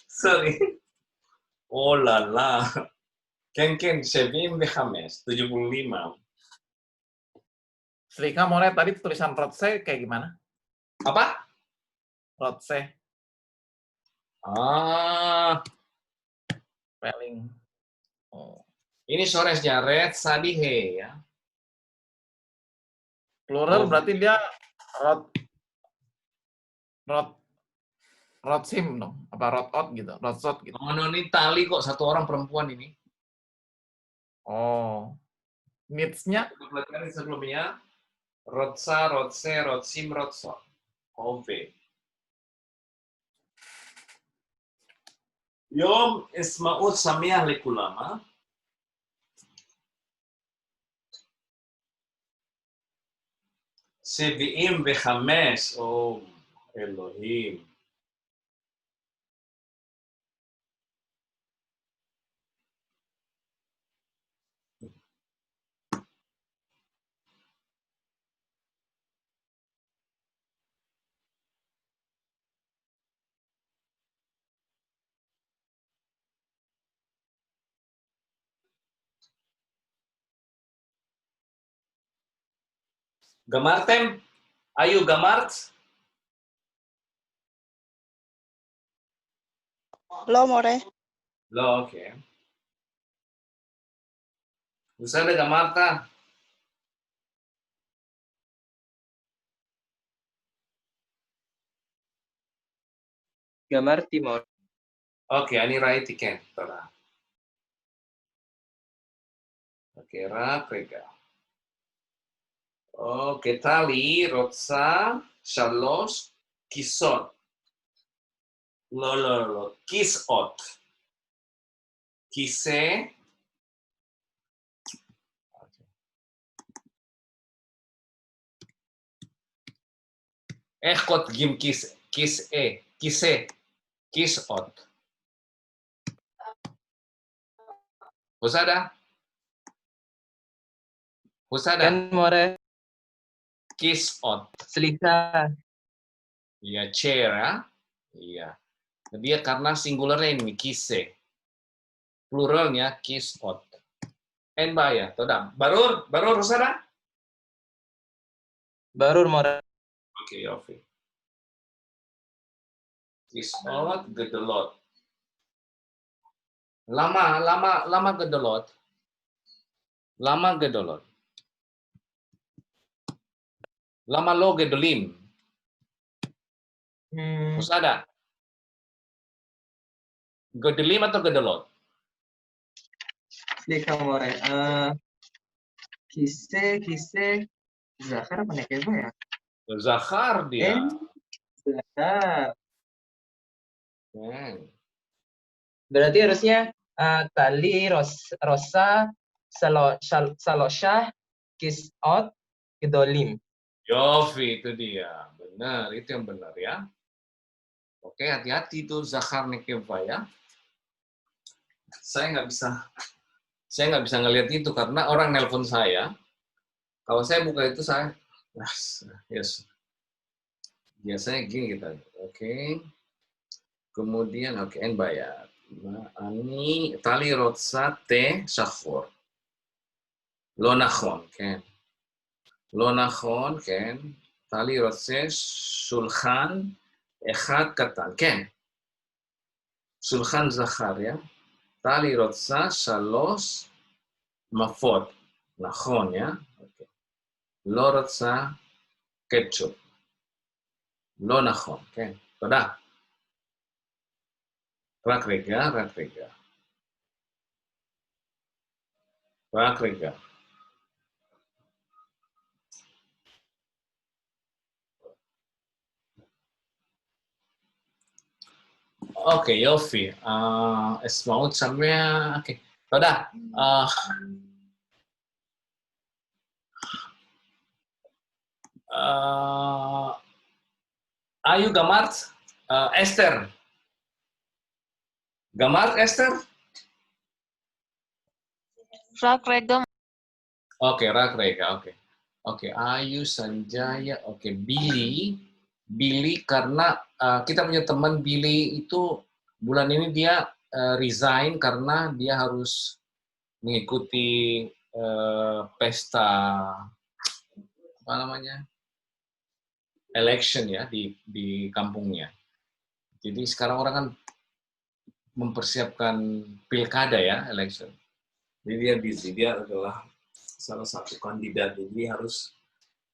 Sorry. Oh lala. Ken, 75. 75. Selika, More, tadi tulisan Rotse kayak gimana? Apa? Rotse, Ah, spelling. Oh. ini soresnya red sadihe ya. Plural Oh. berarti dia rotsim dong. Apa rotot gitu, rotsot gitu. Oh, ini tali kok, satu orang perempuan ini. Oh. Needs-nya Pelajari sebelumnya. Rotsa, rotse, rotsim, rotsot. Ove. Yom Ismaut Samiah Likulama. Sevi'im Vechamesh. Oh, Elohim. Gamartem? Ayo gamart? Lo, more. Lo, oke. Bisa ada gamarta? Gamarti, more. Oke, ini right iken. Oke, rega. Oke, tali, rotsa, shalosh, kisot. Lo. Kisot. Kise. Kot gim kise. Kise. Kisot. Husada? Kan, more. Kisot. Selika. Iya, chair ya. Iya. Dia karena singularnya ini kise. Pluralnya kisot. Enba ya, toda. Barur Husada? Barur, more. Oke, Yofi. Kisot, gedelot. Lama gedelot. Lama gedelot. Lama lo gedolim. Husada? Gedelim atau gedelot? Selika, more. Kise. Zahar apa nekeva ya? Zahar dia. Zahar. Hmm. Berarti harusnya tali, rosa, saloshah, kisot, gedolim. Yofi, itu dia. Benar, itu yang benar ya. Oke, hati-hati tuh Zahar Nekeva ya. Saya nggak bisa ngelihat itu karena orang nelpon saya. Kalau saya buka itu saya, yes. Biasanya gini kita. Oke. Kemudian N bayar. Ani tali rotsa te shahor. Lo nachon, kan? Lo nachon, kan? Tali rotsa shulchan echad katan, kan? Shulchan zachar ya. Tali rotsa shalos mafot. Nachon ya. Okay. Lo rotsa ketchup. Lo nachon. Okay. Toda. Rak rega, rak rega. Rak rega. Oke, Yofi. Esmaut sampai. Oke. Toda. Ayu Gamart. Esther. Gamart Esther? Rak regam. Oke, rak rega. Oke. Oke, Ayu Sanjaya. Oke, Billy. Billy karena kita punya teman Billy itu bulan ini dia resign karena dia harus mengikuti pesta apa namanya election ya di kampungnya. Jadi sekarang orang kan mempersiapkan pilkada ya election. Jadi dia busy, dia adalah salah satu kandidat, jadi harus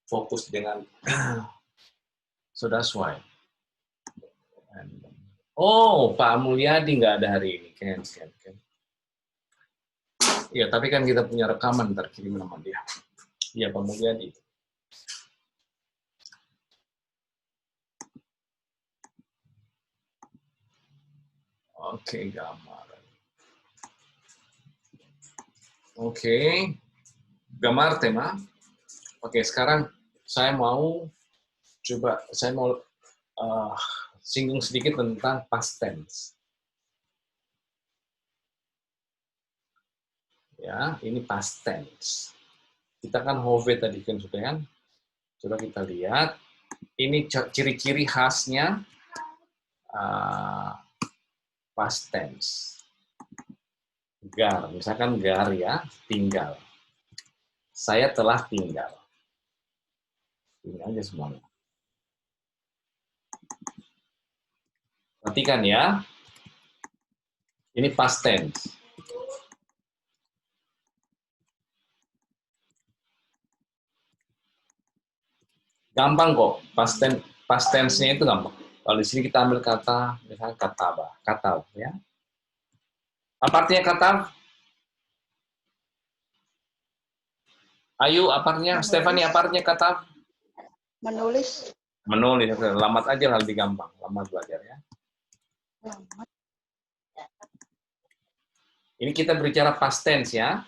fokus dengan so that's why. Oh, Pak Mulyadi nggak ada hari ini, kan? Iya, tapi kan kita punya rekaman ntar kirim nama dia. Iya, Pak Mulyadi. Oke, gambar. Oke, gambar tema. Oke, sekarang saya mau singgung sedikit tentang past tense. Ya, ini past tense. Kita kan Hove tadi kan sudah kan? Coba kita lihat. Ini ciri-ciri khasnya past tense. Gar, misalkan gar ya, tinggal. Saya telah tinggal. Ini aja semuanya. Perhatikan ya. Ini past tense. Gampang kok. Past tense-nya itu gampang. Kalau di sini kita ambil kata, misalnya kataba, katab ya. Apa artinya katab? Ayu, apa artinya? Menulis. Stephanie, apa artinya katab? Menulis. Menulis. Lamat aja lebih gampang. Lamat belajar ya. Lamat. Ini kita berbicara past tense ya.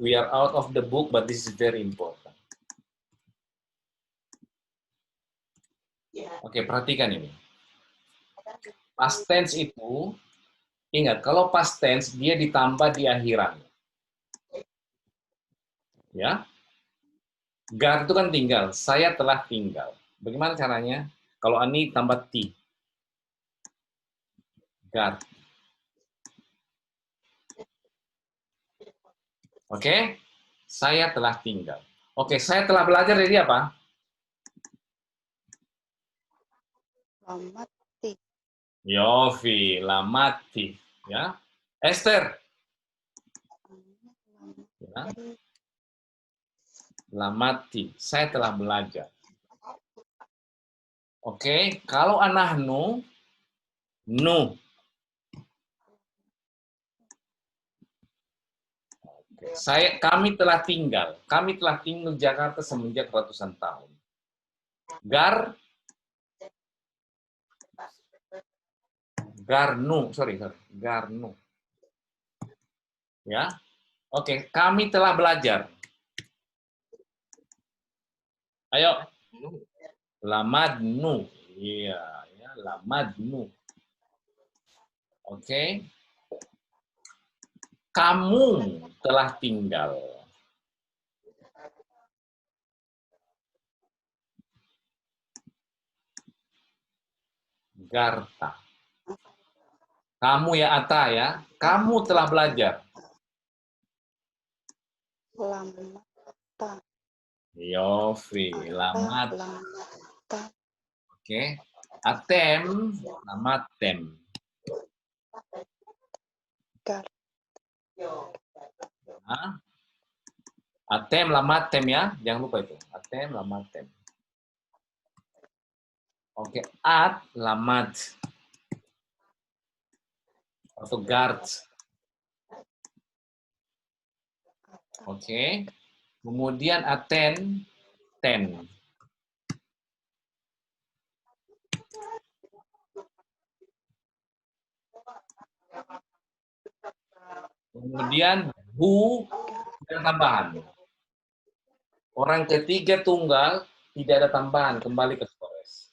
We are out of the book, but this is very important. Oke, perhatikan ini. Past tense itu, ingat, kalau past tense, dia ditambah di akhiran. Ya. Gar itu kan tinggal. Saya telah tinggal. Bagaimana caranya? Kalau Ani tambah T. Gar. Oke? Saya telah tinggal. Oke, saya telah belajar dari apa? Lamati. Yofi, lamati. Ya. Esther. Ya. Lamati. Saya telah belajar. Oke, kalau anahnu, nu. Kami telah tinggal. Kami telah tinggal di Jakarta semenjak ratusan tahun. Garnu. Ya. Oke, kami telah belajar. Ayo. Lamadnu. Iya, ya, lamadnu. Oke. Kamu telah tinggal. Garta. Kamu ya Ata ya. Kamu telah belajar. Lamata. Yofi, lamat. Lamata. Oke. Atem, lamatem. Gar. Nah, atem, lamatem ya. Jangan lupa itu. Atem, lamatem. Oke, at, lamat. Atau guard. Oke. Kemudian aten, ten. Kemudian hu dan tambahan. Orang ketiga tunggal tidak ada tambahan, kembali ke skores.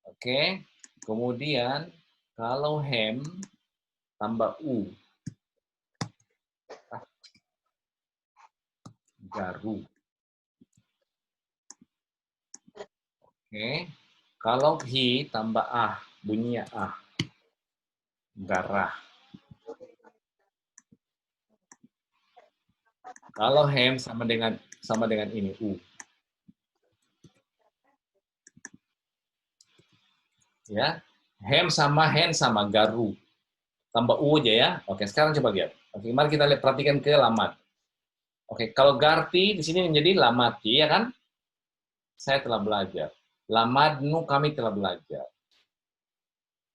Oke. Kemudian kalau hem tambah u. Garu. Oke. Kalau hi tambah ah, bunyinya ah. Garah. Kalau hem sama dengan ini u. Ya. Hem sama hen sama garu. Tambah u aja ya. Oke, sekarang coba lihat. Oke, mari kita lihat, perhatikan ke lamat. Oke, kalau garti di sini menjadi lamati ya kan? Saya telah belajar. Lamadnu kami telah belajar.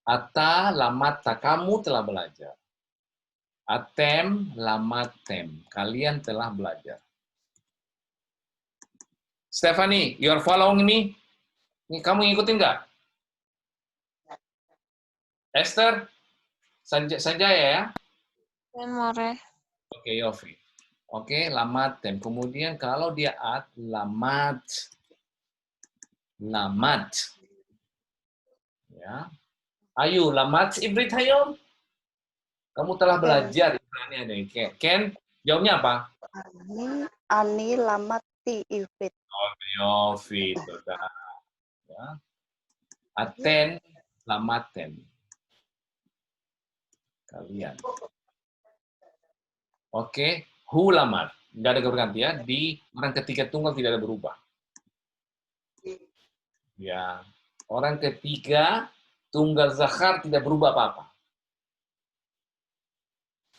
Ata lamata kamu telah belajar. Atem lamatem kalian telah belajar. Stephanie, you are following me? Ini kamu ngikutin nggak? Esther, Sanjaya ya? More. Oke, Yofi. Oke, lamatem. Kemudian kalau dia at, lamat. Lamat. Ya. Ayo, lamat ibrit hayom. Kamu telah belajar Ibrani ada ini. Ken, jawabnya apa? Ani lamati ifrit. Oh, Yofi, sudah. Ya. Aten, lamaten. Kalian. Oke, hu lamar. Nggak ada berganti ya. Di orang ketiga tunggal tidak ada berubah. Ya. Orang ketiga tunggal zakar tidak berubah apa-apa.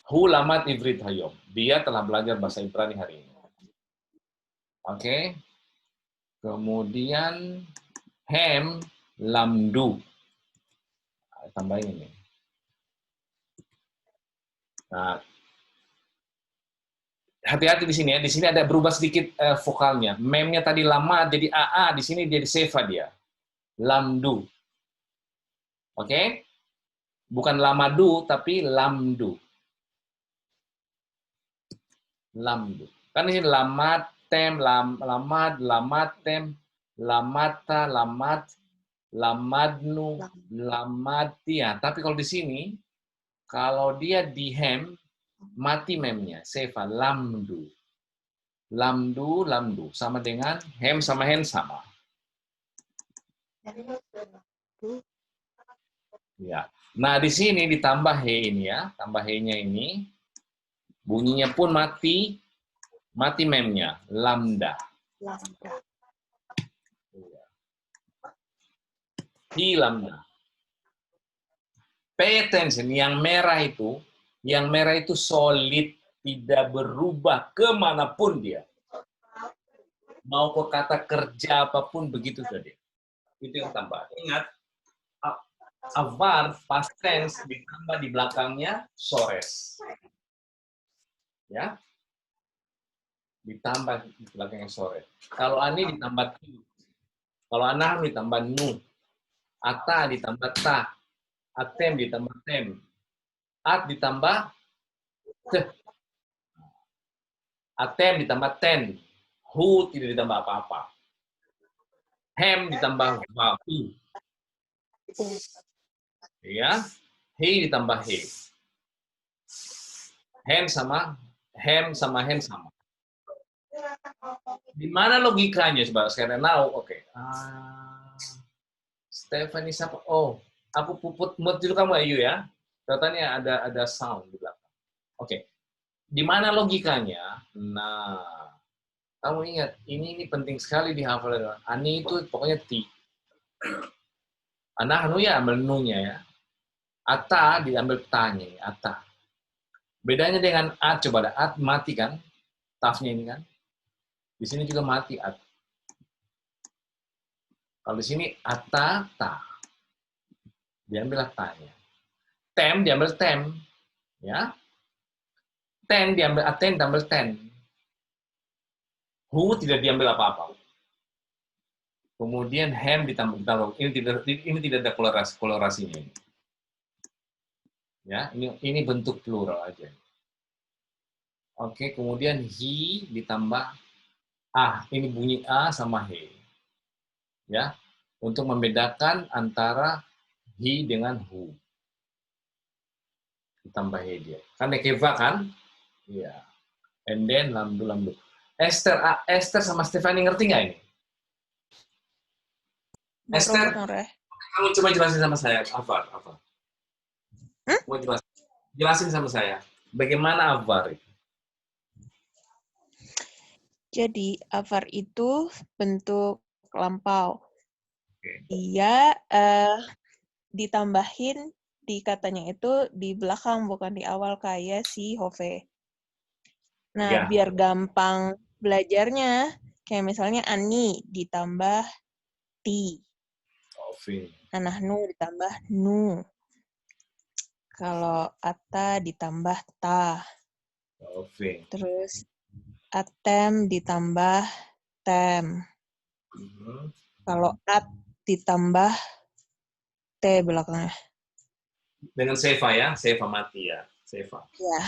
Hu lamat ibrit hayom. Dia telah belajar bahasa Ibrani hari ini. Oke. Kemudian hem lamdu. Tambahin ini. Nah, hati-hati di sini ya. Di sini ada berubah sedikit vokalnya. Memnya tadi lama jadi AA, di sini jadi seva dia. Lamdu. Oke? Bukan lamadu tapi lamdu. Lamdu. Kan di sini lamatem, lamad, lamatem, lamata, lamat, lamadnu, lamatia. Tapi kalau di sini, kalau dia di hem, mati memnya, seva, lamdu. Lamdu, lamdu. Sama dengan hem sama hen sama. Ya. Nah, di sini ditambah he ini ya, tambah he-nya ini. Bunyinya pun mati memnya, lambda. Lambda. Hi lambda. Pay attention, yang merah itu solid, tidak berubah kemanapun dia. Mau ke kata kerja apapun begitu saja. Itu yang tambah. Ingat, a verb past tense ditambah di belakangnya sores. Ya. Ditambah di belakangnya sores. Kalau ani ditambah tu. Kalau anah ditambah nu. Ata ditambah ta. Atem ditambah tem. At ditambah te. Atem ditambah ten. Hu tidak ditambah apa-apa. Hem ditambah wahu. Ya. He ditambah he. Hem sama hen sama. Di mana logikanya coba sekarang? Now, oke. Stephanie siapa? Oh, aku puput mute dulu kamu Ayu ya. Katanya ada sound di belakang. Oke. Di mana logikanya? Nah, kamu ingat ini penting sekali dihafal. Ani itu pokoknya ti. Anahnu ya ambil nunya ya. Ata diambil tanya, ata. Bedanya dengan at, coba ada at mati kan? Tafnya ini kan. Di sini juga mati at. Kalau di sini ata, ta. Diambil atanya. Tem diambil tem. Ya. Ten diambil aten, diambil ten. Hu tidak diambil apa-apa. Kemudian hem ditambah. Ini tidak ada kolorasinya. Ya, ini bentuk plural aja. Oke, kemudian he ditambah ini bunyi a sama he. Ya, untuk membedakan antara he dengan who. Ditambah he dia. Kan nekeva kan? Iya. And then lamdu. Esther sama Stefani ngerti nggak ini? Esther, kamu coba jelasin sama saya apa? Mau jelasin sama saya. Bagaimana avar itu? Jadi avar itu bentuk lampau. Oke. Dia ditambahin di katanya itu di belakang bukan di awal kayak si Hove. Nah, Ya. biar gampang belajarnya, kayak misalnya ani ditambah ti. Oke. Anahnu ditambah nu. Kalau ata ditambah ta. Oke. Terus atem ditambah tem. Kalau at ditambah t belakangnya. Dengan seva ya, seva mati ya, seva. Ya.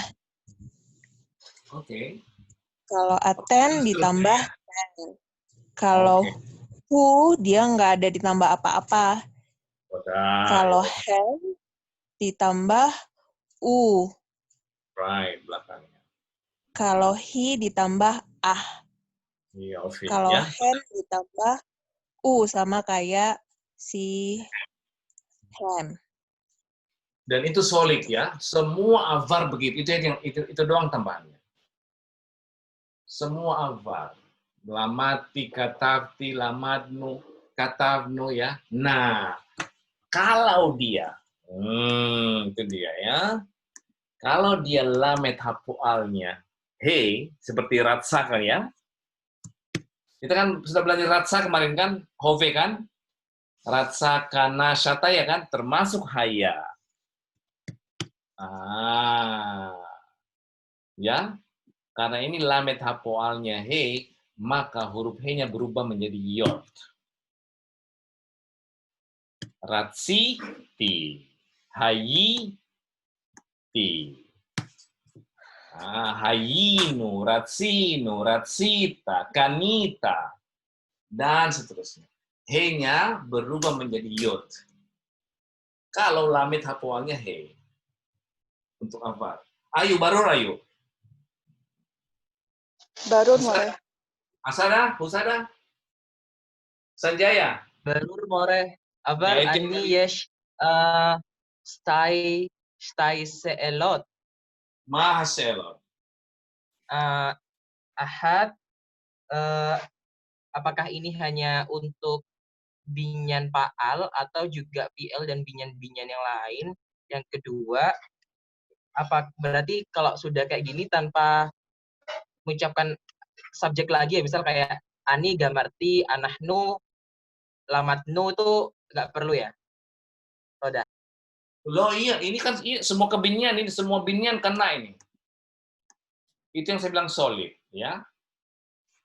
Oke. Kalau aten ditambah ten. Kalau Oke. hu dia nggak ada ditambah apa-apa. Udah. Kalau hem ditambah u. Right, belakangnya. Kalau hi ditambah ah. Iya, oke. Kalau Ya. hem ditambah u sama kayak si hem. Dan itu solid ya. Semua avar begitu. Itu doang tambahannya. Semua avar. Lamati, katavti, lamadnu, katavnu ya. Nah, kalau dia, itu dia ya. Kalau dia lamet hapualnya, hey, seperti ratsa kan ya. Kita kan sudah belajar ratsa kemarin kan, hove kan. Ratsa kana syata ya kan, termasuk haya. Ya, karena ini lamet hapoalnya he, maka huruf he-nya berubah menjadi yod. Ratsi ti, hayi ti. Hayinu, ratsinu, ratsita, kanita, dan seterusnya. He-nya berubah menjadi yod. Kalau lamet hapoalnya he. Untuk apa? Ayo, baru ayo. Baru mulai. Asada, Husada, Sanjaya. Barur more. Aber Ya, itu- ani yesh stay seelot. Mahaselot. Ahad, apakah ini hanya untuk binyan paal atau juga PL dan binyan-binyan yang lain? Yang kedua, apa berarti kalau sudah kayak gini tanpa mengucapkan subjek lagi ya, misal kayak ani, gamarti, anahnu, lamatnu itu nggak perlu ya? Roda. Loh iya, ini kan semua kebinyan, ini semua binyan kena ini. Itu yang saya bilang solid, ya.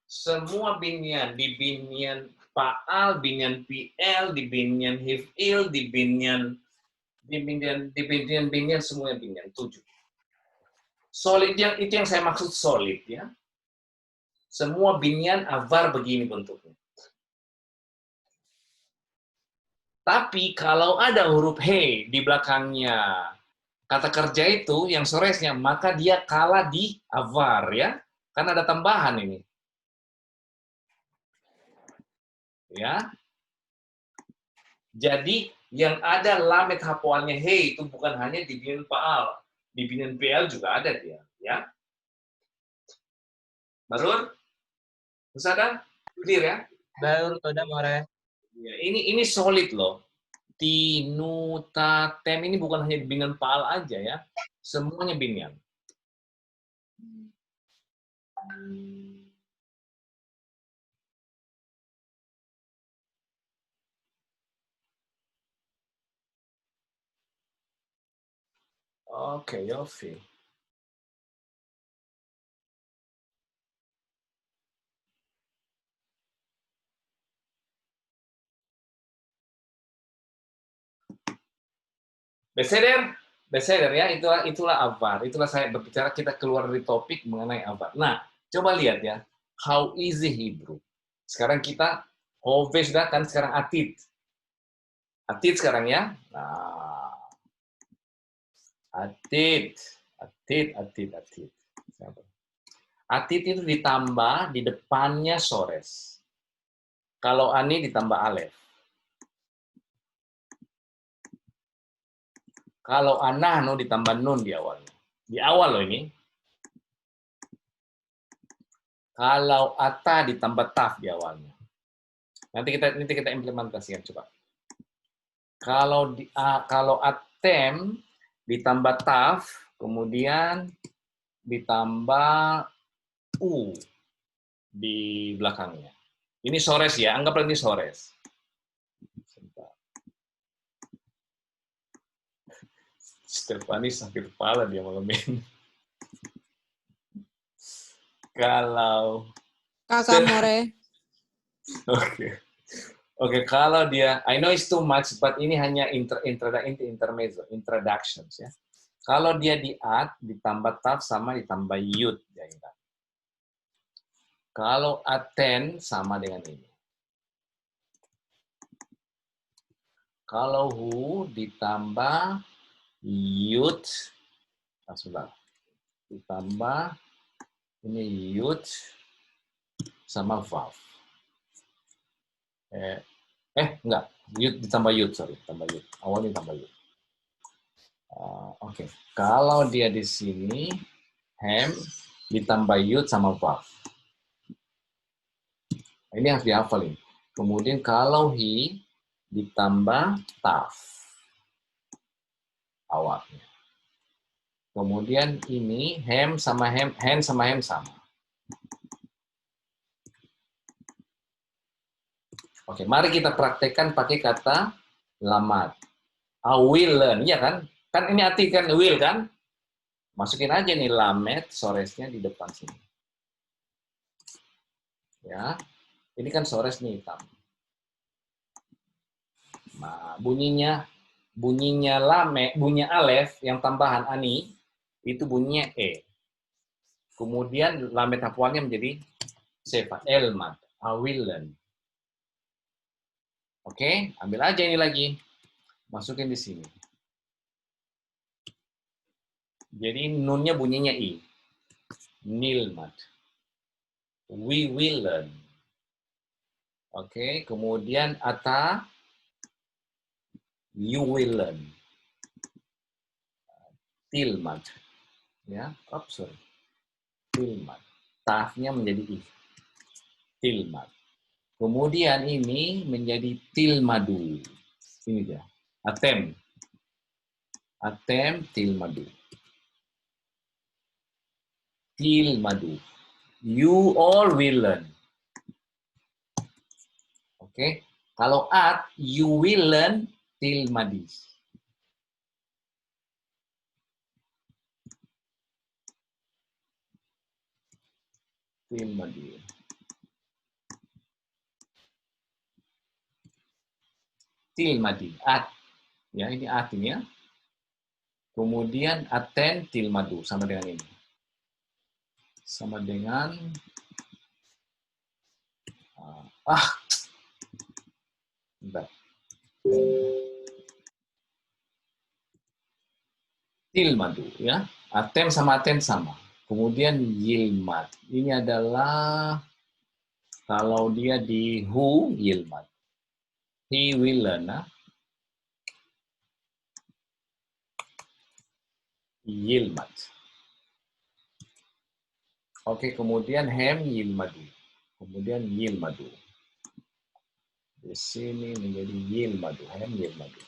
Semua binyan, di binyan paal, binyan PL, di binyan hifil, di binyan semuanya binyan 7. Solid itu yang saya maksud solid ya. Semua binyan avar begini bentuknya. Tapi kalau ada huruf he di belakangnya kata kerja itu yang soresnya, maka dia kalah di avar ya. Karena ada tambahan ini. Ya. Jadi yang ada lamet hapoalnya he itu bukan hanya di binyan paal, di binyan PL juga ada dia, ya. Barur? Usada? Clear ya? Barur toda more. Ya, ini solid loh. ti, nu, ta, tem ini bukan hanya binyan paal aja ya. Semuanya binyan. Oke, Yofi. Beseder ya, itulah avar. Itulah saya berbicara, kita keluar dari topik mengenai avar. Nah, coba lihat ya, how easy Hebrew. Sekarang kita hove sudah kan, sekarang atid. Atid sekarang ya. Nah, atid. Atid itu ditambah di depannya sores. Kalau ani ditambah alef. Kalau anahno ditambah nun di awalnya. Di awal loh ini. Kalau ata ditambah taf di awalnya. Nanti kita implementasikan coba. Kalau atem ditambah taf, kemudian ditambah u di belakangnya. Ini sores ya, anggaplah ini sores. Stefani sakit kepala dia malam ini. Kalau Kakak More. Oke, kalau dia, I know it's too much, but ini hanya intermezzo, introductions ya. Kalau dia di at ditambah taf sama ditambah yud ya. Kalau aten sama dengan ini. Kalau hu ditambah yud, sudah ditambah ini yud sama vav. Enggak, yud ditambah yud, sorry, tambah yud. Awalnya tambah yud. Oke. Kalau dia di sini hem ditambah yud sama vav. Ini harus dihafalin. Kemudian kalau hi ditambah taf awalnya. Kemudian ini hem sama hem sama. Oke, mari kita praktekkan pakai kata lamat. I will learn, ya kan? Kan ini arti kan will kan? Masukin aja nih lamet soresnya di depan sini. Ya. Ini kan sores nih hitam. Nah, bunyinya bunyi alef yang tambahan ani itu bunyinya e. Kemudian lamet hapuannya menjadi sefa elmat, awilan. Oke, ambil aja ini lagi. Masukin di sini. Jadi nunnya bunyinya i. Nilmat. We will learn. Oke, kemudian ata you will learn. Tilmat. Ya, sorry. Tilmat. Tafnya menjadi i. Tilmat. Kemudian ini menjadi tilmadu. Ini dia. Atem. Atem tilmadu. Tilmadu. You all will learn. Oke. Kalau at, you will learn tilmadi. Tilmadi. Tilmadi. At. Ya, ini at ini ya. Kemudian aten tilmadu. Sama dengan ini. Sama dengan bentar. Tilmadu ya. Atem sama aten sama. Kemudian yilmat. Ini adalah kalau dia di hu yilmat. He will learn. Yilmat. Oke, kemudian hem yilmadu. Kemudian yilmadu. Di sini menjadi yilmadu. Hem yilmadu.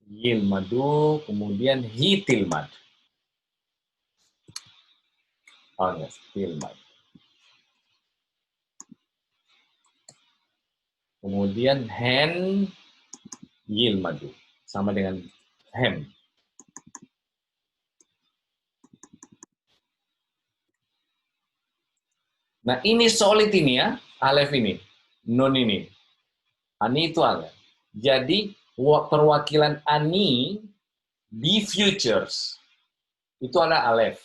Yilmadu, kemudian hitilmad. Oh yes, tilmad. Kemudian hen yilmadu. Sama dengan hem. Nah, ini solid ini ya, alef ini, nun ini. Ani itu alef. Jadi, perwakilan ani di futures itu ada alef.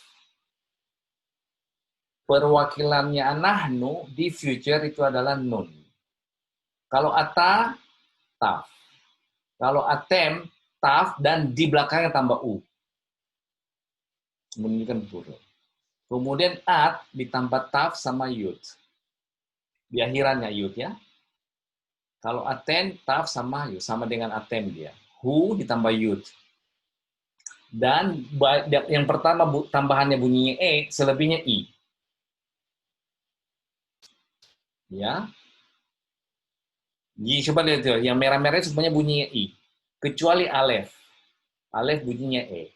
Perwakilannya nahnu di future itu adalah nun. Kalau ata, taf. Kalau atem, taf, dan di belakangnya tambah u. Menunjukkan plural. Kemudian at ditambah taf sama yud. Di akhirannya yud ya. Kalau aten, taf sama yud. Sama dengan atem dia. Hu ditambah yud. Dan yang pertama tambahannya bunyinya e, selebihnya i. Ya. Coba lihat tuh, yang merah-merah semuanya bunyinya i. Kecuali alef. Alef bunyinya e.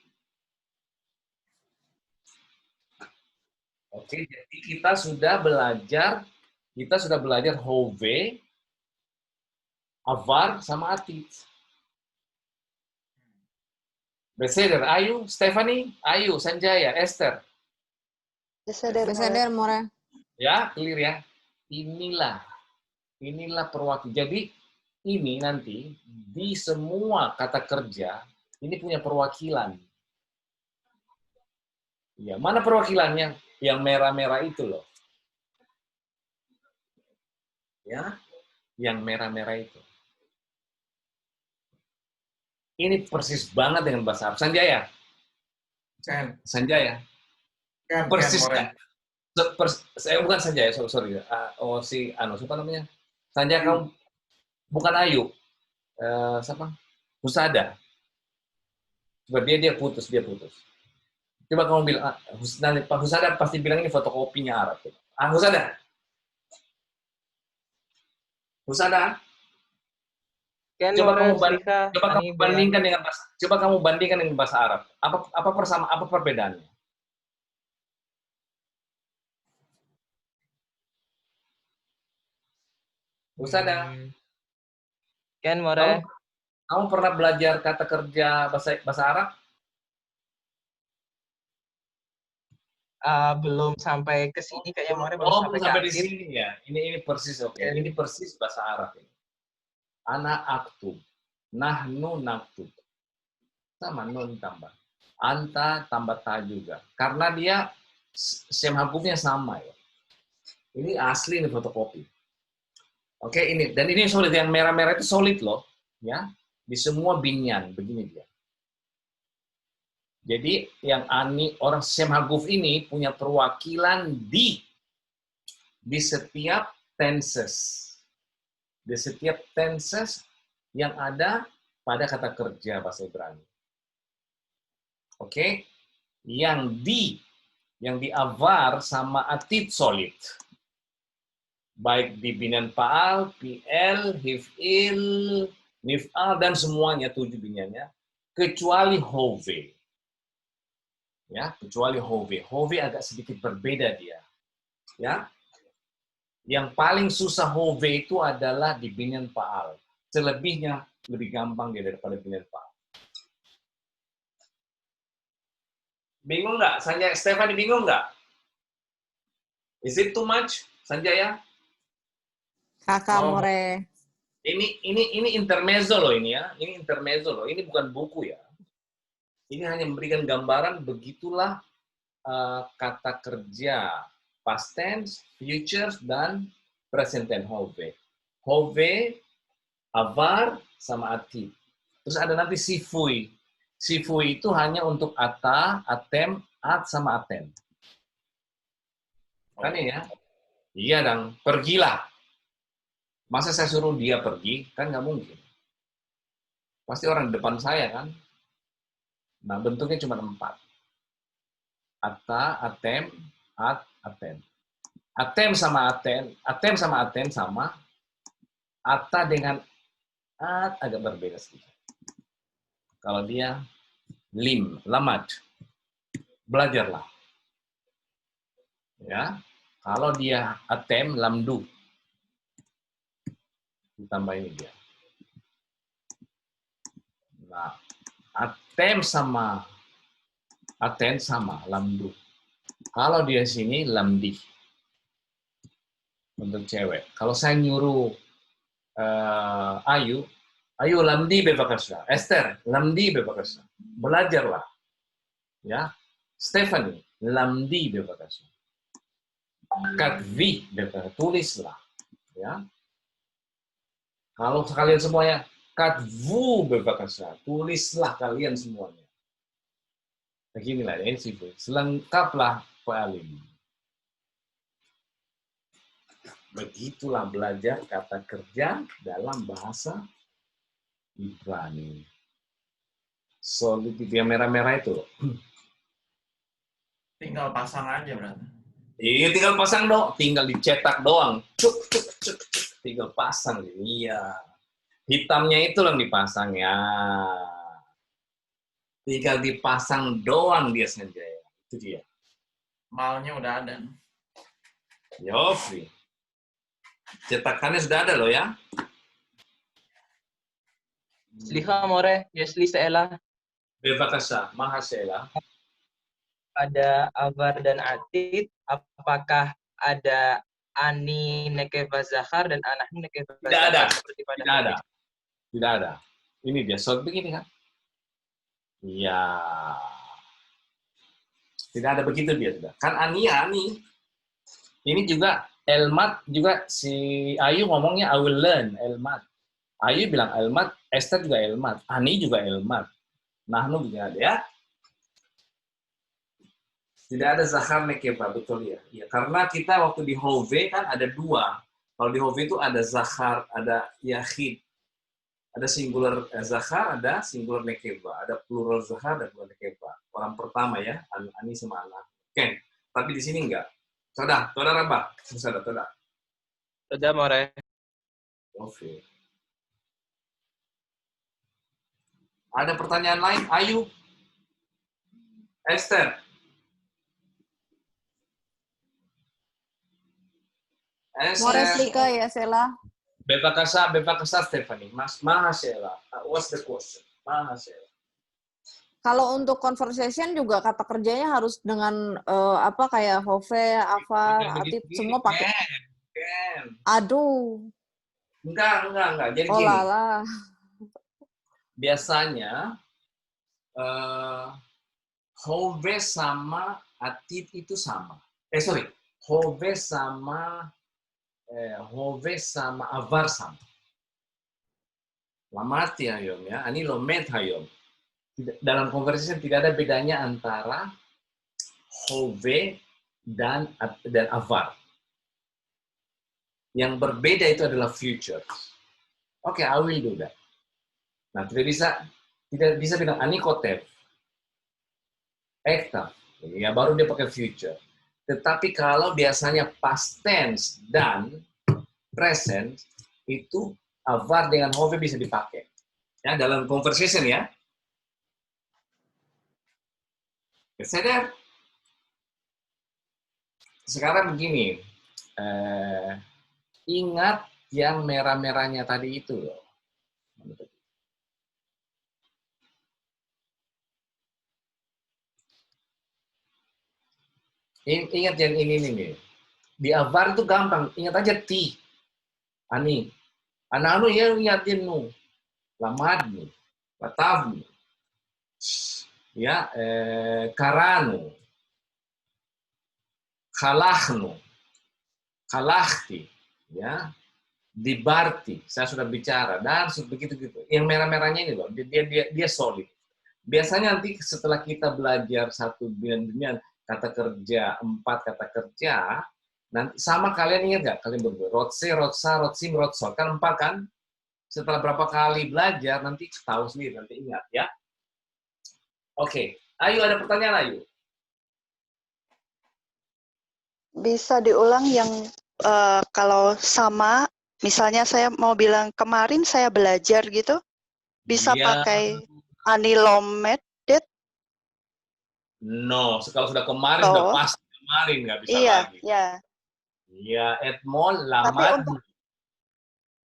Oke, jadi kita sudah belajar hove, avar, sama atit. Beseder, Ayu, Stephanie, Ayu, Sanjaya, Esther. Besedar, Besedar, more. Ya, clear ya. Inilah perwakilan. Jadi ini nanti di semua kata kerja ini punya perwakilan. Ya, mana perwakilannya? Yang merah-merah itu loh. Ya, yang merah-merah itu. Ini persis banget dengan bahasa Arab. Sanjaya. Ken, Sanjaya. Ken, Persis. Ken, Saya bukan Sanjaya, sorry. Si siapa namanya? Sanjaya kamu bukan Ayu. Siapa? Husada. Coba dia putus. Coba kamu bilang, Pak Husada pasti bilang ini fotokopinya Arab. Husada. Ken Coba more kamu bandingkan dengan bahasa Arab. Apa perbedaannya? Husada. Ken more. Kamu pernah belajar kata kerja bahasa Arab? Belum sampai ke sini kayaknya more baru Belum sampai sampai di akhir. sini ya. Ini persis oke. Ini persis bahasa Arab ini. Ana aktub. Nahnu naktub. Sama nun tambah. Anta tambah ta juga. Karena dia sem hagufnya sama ya. Ini asli ini fotokopi. Oke, ini dan ini solid, yang merah-merah itu solid loh, ya. Di semua binyan begini dia. Jadi yang orang sem haguf ini punya perwakilan di setiap tenses. Di setiap tenses yang ada pada kata kerja bahasa Ibrani. Oke? Yang di avar sama atit solid. Baik di binyan fa'al, PL, hif'il, nif'al, dan semuanya 7 binyannya, kecuali hove. Ya, kecuali hove. Hove agak sedikit berbeda dia. Ya. Yang paling susah hove itu adalah di binyan fa'al. Selebihnya lebih gampang dia daripada binyan fa'al. Bingung nggak? Sanjaya, Stephanie bingung nggak? Is it too much, Sanjaya? Kakak, more. Ini intermezzo loh ini ya. Ini intermezzo loh. Ini bukan buku ya. Ini hanya memberikan gambaran begitulah kata kerja past tense, futures, dan present tense hove. Hove, avar, sama atit. Terus ada nanti sifui. Sifui itu hanya untuk ata, atem, at, sama atem. Kan ya? Iya dong. Pergilah. Masa saya suruh dia pergi? Kan nggak mungkin. Pasti orang di depan saya kan. Nah, bentuknya cuma 4. Ata, atem, at, atem. Atem sama aten sama. Ata dengan at agak berbeda sedikit. Kalau dia lamad, belajarlah. Ya, kalau dia atem, lamdu, ditambah ini dia. Nah, atem sama aten sama, lamdu. Kalau dia sini, lamdi. Untuk cewek. Kalau saya nyuruh Ayu lamdi bevakasya. Esther, lamdi bevakasya. Belajarlah. Ya. Stephanie, lamdi bevakasya. Katvi bevakasya. Tulislah. Ya. Kalau kalian semuanya, katvu bevakasya. Tulislah kalian semuanya. Beginilah ya, selengkaplah Pak Begitulah belajar kata kerja dalam bahasa Ibrani. Solid itu yang merah-merah itu. Tinggal pasang aja berarti. Iya, tinggal pasang dong, tinggal dicetak doang. Cuk, cuk, cuk, cuk. Tinggal pasang. Iya. Hitamnya itu yang dipasang ya. Tinggal dipasang doang dia saja. Itu dia. Malnya udah ada. Yofi. Cetakannya sudah ada loh ya. Sliha more, Yesli Seela. Bevakasa, Mahasela. Pada Avar dan Atid, apakah ada Ani Nekeva Zahar dan Anahni Nekeva Tidak ada. Seperti pada Tidak ada. Tidak ada. Ini dia, soal begini kan? Iya. Tidak ada begitu dia sudah. Kan Ani. Ini juga Elmat juga si Ayu ngomongnya I will learn Elmat. Ayu bilang Elmat, Esther juga Elmat, Ani juga Elmat. Nahnu juga ada ya. Tidak ada Zahar Nekeva, betul ya. Ya. Karena kita waktu di Hove kan ada dua. Kalau di Hove itu ada Zahar, ada Yahid. Ada singular Zahar, ada singular Nekeva. Ada plural Zahar, ada plural Nekeva. Orang pertama ya, Ani sama Ana. Oke, tapi di sini enggak. Toda apa? Toda. Toda more. Oke. Ada pertanyaan lain? Ayu? Esther? More Slika ya, Sela. Bevakasa Stephanie. Mahasela. What's the question? Mahasela. Kalau untuk conversation juga kata kerjanya harus dengan apa kayak Hove, Avar, Atid semua pakai. Aduh. Enggak. Jadi Oh gini. lala. Biasanya Hove sama Atid itu sama. Hove sama Avar sama. Lamati hayom ya. Ani lomet hayom. Dalam conversation tidak ada bedanya antara Hove dan Avar. Yang berbeda itu adalah future. Oke, I will do that. Nah, tidak bisa bilang ani kotev. Ekta. Ya, baru dia pakai future. Tetapi kalau biasanya past tense dan present, itu Avar dengan Hove bisa dipakai. Ya, dalam conversation ya. Sadar? Sekarang begini, ingat yang merah-merahnya tadi itu loh. Ingat yang ini nih. Di Avar itu gampang, ingat aja ti. Ani. Anak-anak ya ingatin nu. Lamadnu. Latavnu. Ya, karanu. Khalahnu. Khalahti. Ya. Dibarti. Saya sudah bicara. Dan begitu-gitu. Yang merah-merahnya ini loh. Dia solid. Biasanya nanti setelah kita belajar satu binian kata kerja, 4 kata kerja, nanti sama kalian ingat nggak? Kalian berdua, rotse, rotsa, rotsim, rotsol. Kan 4 kan? Setelah berapa kali belajar, nanti tahu sendiri, nanti ingat ya. Oke, Ayu ada pertanyaan Ayu? bisa diulang yang kalau sama, misalnya saya mau bilang kemarin saya belajar gitu, bisa Iya. pakai anilomed. No, kalau sudah kemarin sudah Oh, pasti kemarin, nggak bisa iya, lagi. ya. Iya, etmol Tapi lamad. untuk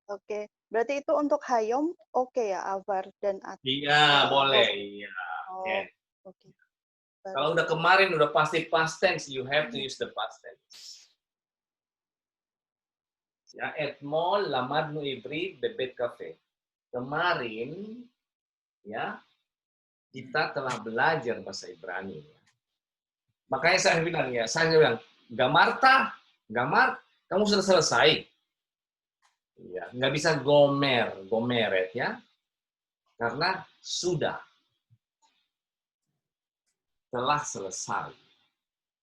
Oke, berarti itu untuk hayom oke ya, avar dan Iya, boleh. hofe. Iya. Oh, Oke. oke. Kalau udah kemarin udah pasti past tense, you have to use the past tense. Ya, etmol lamadnu ibrit bebet cafe. Kemarin, ya, kita telah belajar bahasa Ibrani. Makanya saya bilang ya, saya bilang, Gamarta, Gamar, kamu sudah selesai. Ya, nggak bisa gomeret ya, karena sudah telah selesai.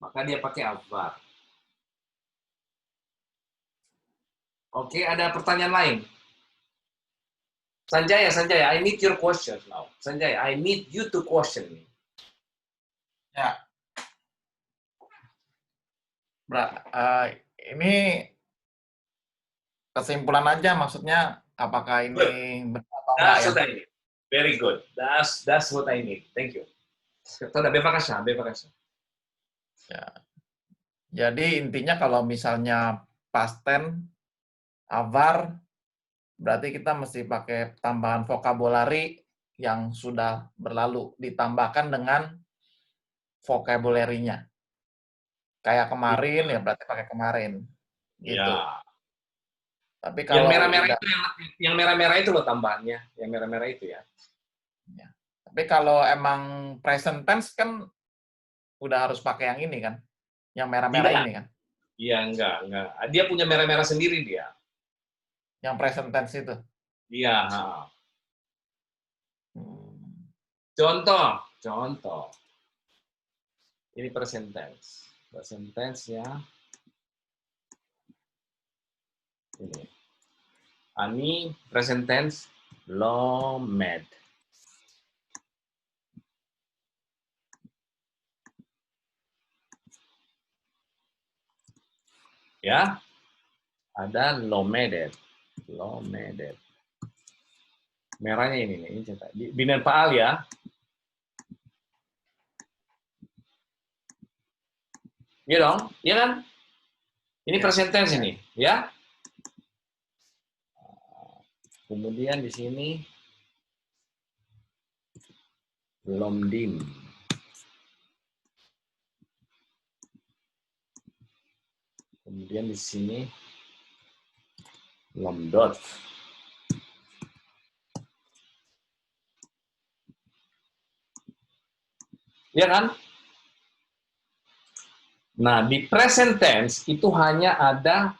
Maka dia pakai avar. Oke, ada pertanyaan lain? Sanjaya, I need your question now. Sanjaya, I need you to question me. Ya. Ini kesimpulan aja, maksudnya apakah ini benar atau enggak That's ya? what I need. Very good. That's what I need. Thank you. Toda, bevakasha. Ya. Jadi intinya kalau misalnya past tense, avar, berarti kita mesti pakai tambahan vocabulary yang sudah berlalu, ditambahkan dengan vocabulary-nya. Kayak kemarin, ya berarti pakai kemarin. Gitu. Ya. Tapi Yang kalau merah-merah udah, itu yang merah-merah itu loh tambahannya. Yang merah-merah itu ya. tapi kalau emang present tense kan udah harus pakai yang ini kan, yang merah-merah Tidak. ini kan, Iya, enggak. Dia punya merah-merah sendiri dia. yang present tense itu. Iya. Contoh. Ini present tense. Present tense ya. Ini. Ani present tense lomed. Ya. Ada lomedet. Merahnya ini nih, ini cetak. Binan Paal ya. Iya dong, iya kan? Ini present tense ini, ya. Kemudian di sini lomdim. Kemudian di sini lomdot. Iya kan? Nah, di present tense itu hanya ada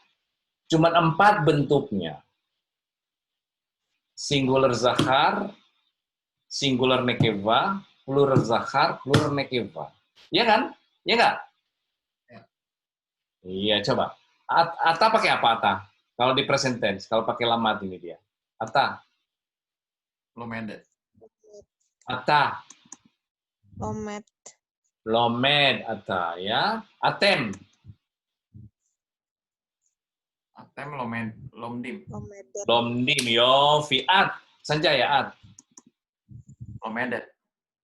cuma 4 bentuknya. Singular zahar, singular nekeva, plural zahar, plural nekeva. Iya kan? Iya nggak? Ya. Iya, coba. Ata pakai apa Ata? Kalau di present tense, kalau pakai lamad ini dia. Ata. Lomed. Ata. Lomed. Lomed Ata ya. Atem. Atem lomdim. Lomedet. Lomdim yo fiat. Sanjaya at. Lomedet.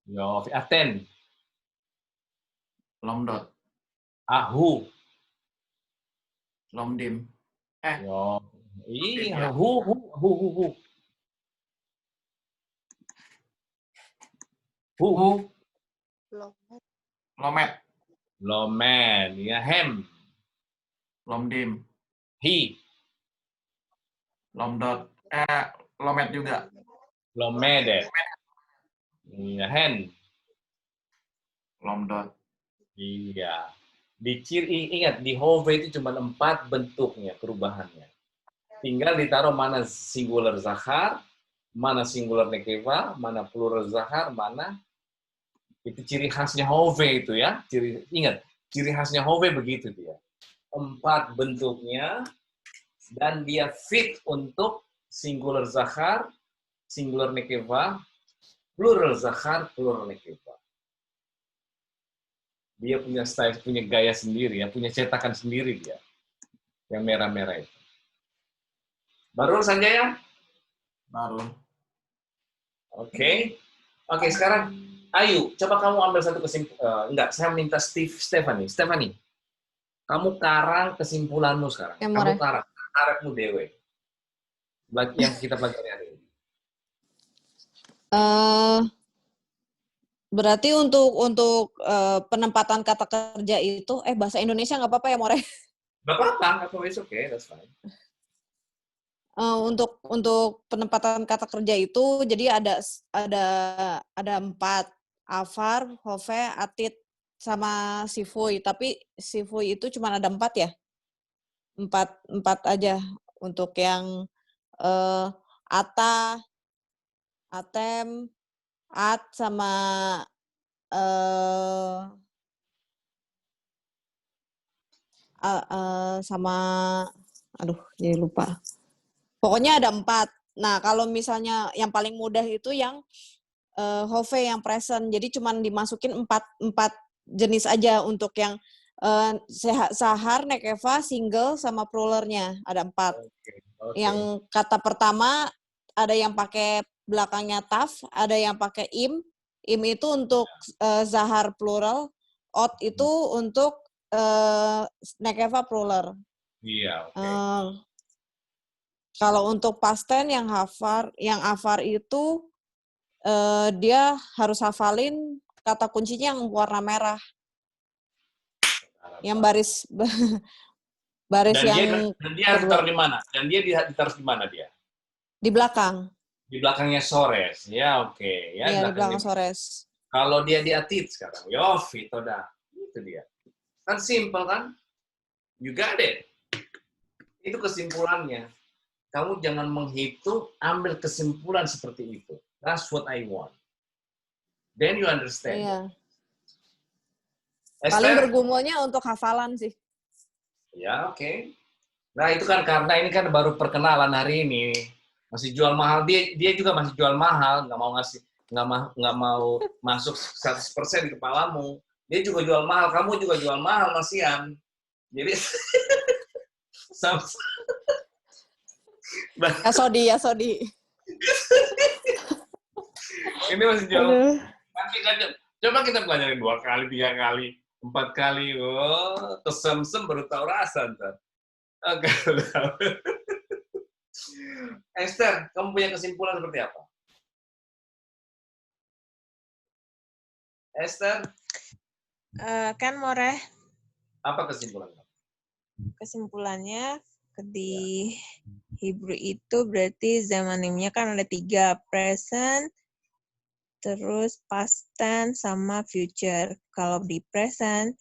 Yo fiaten. Lomdot. Ahu. Lomdim. Yo. Iya. Hu. Lomed. Lomed. Lomed ya hem. Lomdim. Hi. Lomdot. Lomed juga. Lomede. Iya hen. Lomdot. Iya. Ingat di Hove itu cuma 4 bentuknya perubahannya. Tinggal ditaruh mana singular zahar, mana singular nekeva, mana plural zahar, mana itu ciri khasnya Hove itu ya. Ingat, ciri khasnya Hove begitu dia. 4 bentuknya dan dia fit untuk singular zahar, singular nekeva, plural zahar, plural nekeva. Dia punya style, punya gaya sendiri, ya, punya cetakan sendiri dia. Yang merah-merah itu. Baru Sanjaya? Baru. Oke. Oke, sekarang Ayu, coba kamu ambil satu kesimpulan. Enggak, saya minta Stephanie. Stephanie, kamu karang kesimpulanmu sekarang. Ya, Kamu More. karangmu dewe. Yang kita pelajari hari ini. Berarti untuk penempatan kata kerja itu, bahasa Indonesia nggak apa-apa ya, More? Nggak apa-apa, it's okay, that's fine. Untuk penempatan kata kerja itu, jadi ada 4, Afar, Hove, Atit, sama Sifui. Tapi Sifui itu cuma ada 4 ya? 4 aja untuk yang Ata, Atem, At, sama aduh, jadi lupa. Pokoknya ada 4. Nah, kalau misalnya yang paling mudah itu yang Hove yang present. Jadi cuman dimasukin 4 jenis aja untuk yang Sahar, Nekeva, Single, sama Plulernya. Ada 4. Okay. Yang kata pertama ada yang pakai belakangnya taf, ada yang pakai im. Im itu untuk Zahar plural, ot itu untuk Nekeva plural. Iya, oke. Kalau untuk past tense yang Afar itu dia harus hafalin kata kuncinya yang warna merah. Yang baris yang dan dia harus ditaruh di mana? Dan dia ditaruh di mana dia? Di belakang. Di belakangnya Sores. Ya, oke. Ya, iya, di belakang Sores. Kalau dia di Atit sekarang, Yofi, itu dah. Itu dia. Kan simple kan? You got it. Itu kesimpulannya. Kamu jangan menghitung, ambil kesimpulan seperti itu. That's what I want. Then you understand. Iya. Esther? Paling bergumulnya untuk hafalan sih. Ya, oke. Nah, itu kan karena ini kan baru perkenalan hari ini. Masih jual mahal. Dia juga masih jual mahal. Nggak mau masuk 100% di kepalamu. Dia juga jual mahal. Kamu juga jual mahal, Masian. Jadi, ya Sodi. Ini masih jual. Coba kita pelajarin 2 kali, 3 kali, 4 kali. Oh, kesem-sem baru tahu rasa ntar. Oke. Esther, kamu punya kesimpulan seperti apa? Esther? Kan More, Apa kesimpulannya? kesimpulannya di Hebrew itu berarti zamanimnya kan ada 3, present, terus past tense, sama future. Kalau di present,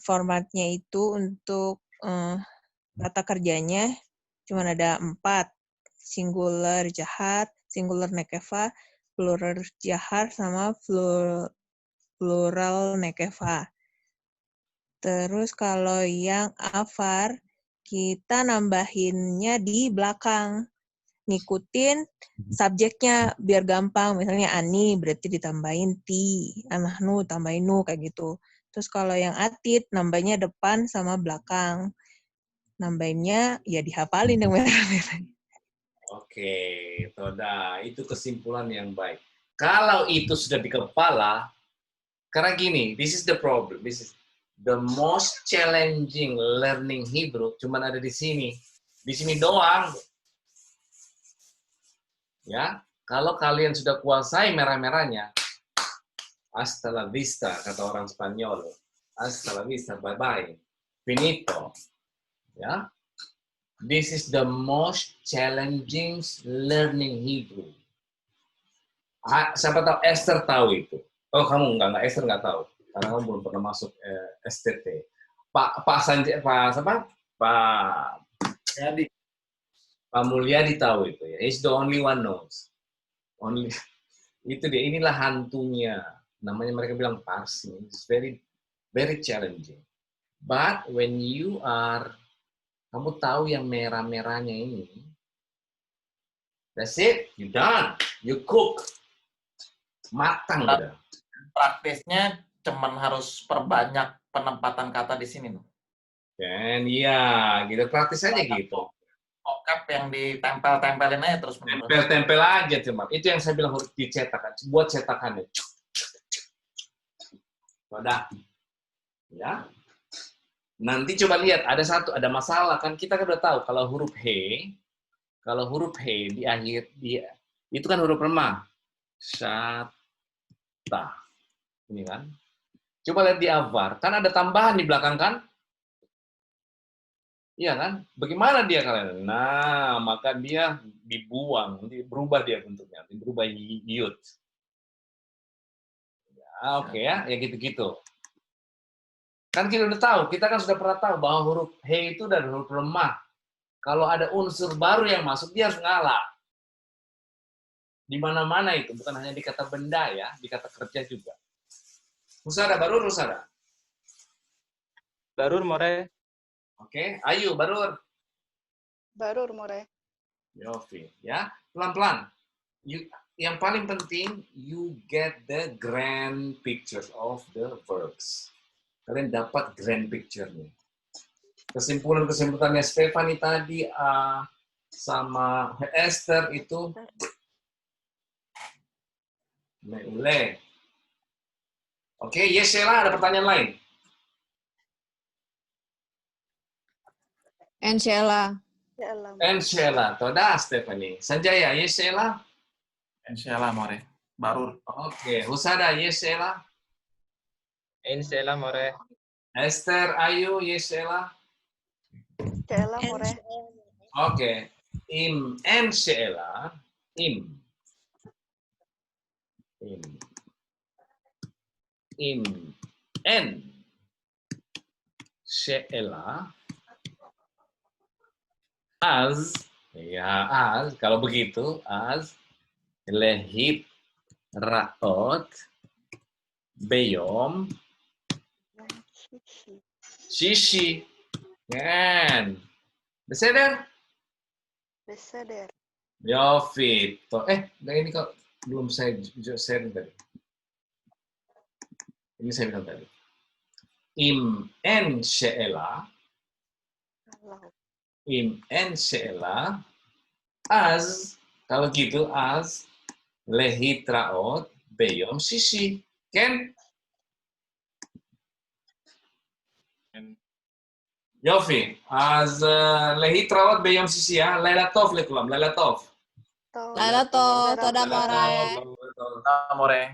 formatnya itu untuk kata kerjanya cuma ada 4. Singular jahat, singular nekeva, plural jahar, sama plural nekeva. Terus kalau yang afar, kita nambahinnya di belakang. Ngikutin subjeknya biar gampang. Misalnya ani berarti ditambahin ti, anahnu tambahin nu, kayak gitu. Terus kalau yang atit, nambahnya depan sama belakang. Nambahinnya ya dihafalin yang merah-merah. Oke, Toda. Itu kesimpulan yang baik. Kalau itu sudah di kepala, karena gini, this is the problem. This is the most challenging learning Hebrew. Cuman ada di sini. Di sini doang. Ya, kalau kalian sudah kuasai merah-merahnya, hasta la vista, kata orang Spanyol. Hasta la vista, bye-bye. Finito. Ya. This is the most challenging learning Hebrew. Siapa tahu Esther tahu itu. Oh, kamu enggak Esther enggak tahu. Karena kamu belum pernah masuk STT. Pak Sanjay, Pak Mulyadi tahu itu ya. He's the only one knows. Only itu dia. Inilah hantunya. Namanya mereka bilang parsing. It's very very challenging. But when kamu tahu yang merah-merahnya ini, that's it. You done. You cook. Matang udah. Praktisnya cuman harus perbanyak penempatan kata di sini tuh. Dan iya, gitu praktis aja gitu. Vocab yang ditempel-tempelin aja terus menerus. Tempel-tempel aja cuman. Itu yang saya bilang harus dicetak. Buat cetakannya. Udah. Ya. Nanti coba lihat ada masalah kan kita kan udah tahu kalau huruf he di akhir itu kan huruf lemah. Syata. Ini kan. Coba lihat di avar, kan ada tambahan di belakang kan? Iya kan? Bagaimana dia kalian? Nah, maka dia dibuang, berubah dia bentuknya, berubah yud. Ya, oke ya, ya gitu-gitu. Kan kita udah tahu, kita kan sudah pernah tahu bahwa huruf he itu dari huruf lemah. Kalau ada unsur baru yang masuk, dia harus ngalah. Di mana-mana itu, bukan hanya di kata benda ya, di kata kerja juga. Rusada, Barur, Rusada. Barur more. Oke, Ayu, Barur. Barur, More. Yofi, ya. Pelan-pelan. Yang paling penting, you get the grand picture of the verbs. Kalian dapat grand picture-nya. Kesimpulannya Stephanie tadi sama Esther itu Meule. Oke, yes, Sheila, ada pertanyaan lain? And Sheila. Ya Allah. And Sheila, toda Stephanie. Sanjaya, yes, Sheila? Insyaallah more. Barur. Oke, Husada, yes, Sheila? Insela more. Esther, Ayu, yes, Sheila? Ya Allah, More. Oke, and Sheila, and Sheila, as, ya as, kalau begitu, as, lehit, raot, beyom, shishi, kan, beseder, Beseder. Yofi, nah ini kok belum saya share tadi. Ini saya bilang tadi. En Sheila, Allah. en Sheila, as, kalau gitu as, lehitraot, beyom sisi. Ken? Yofi, as lehitraot, beyom sisi ya. Laila tov lekulam, Laila tov. Tov. Laila to, toda more. More.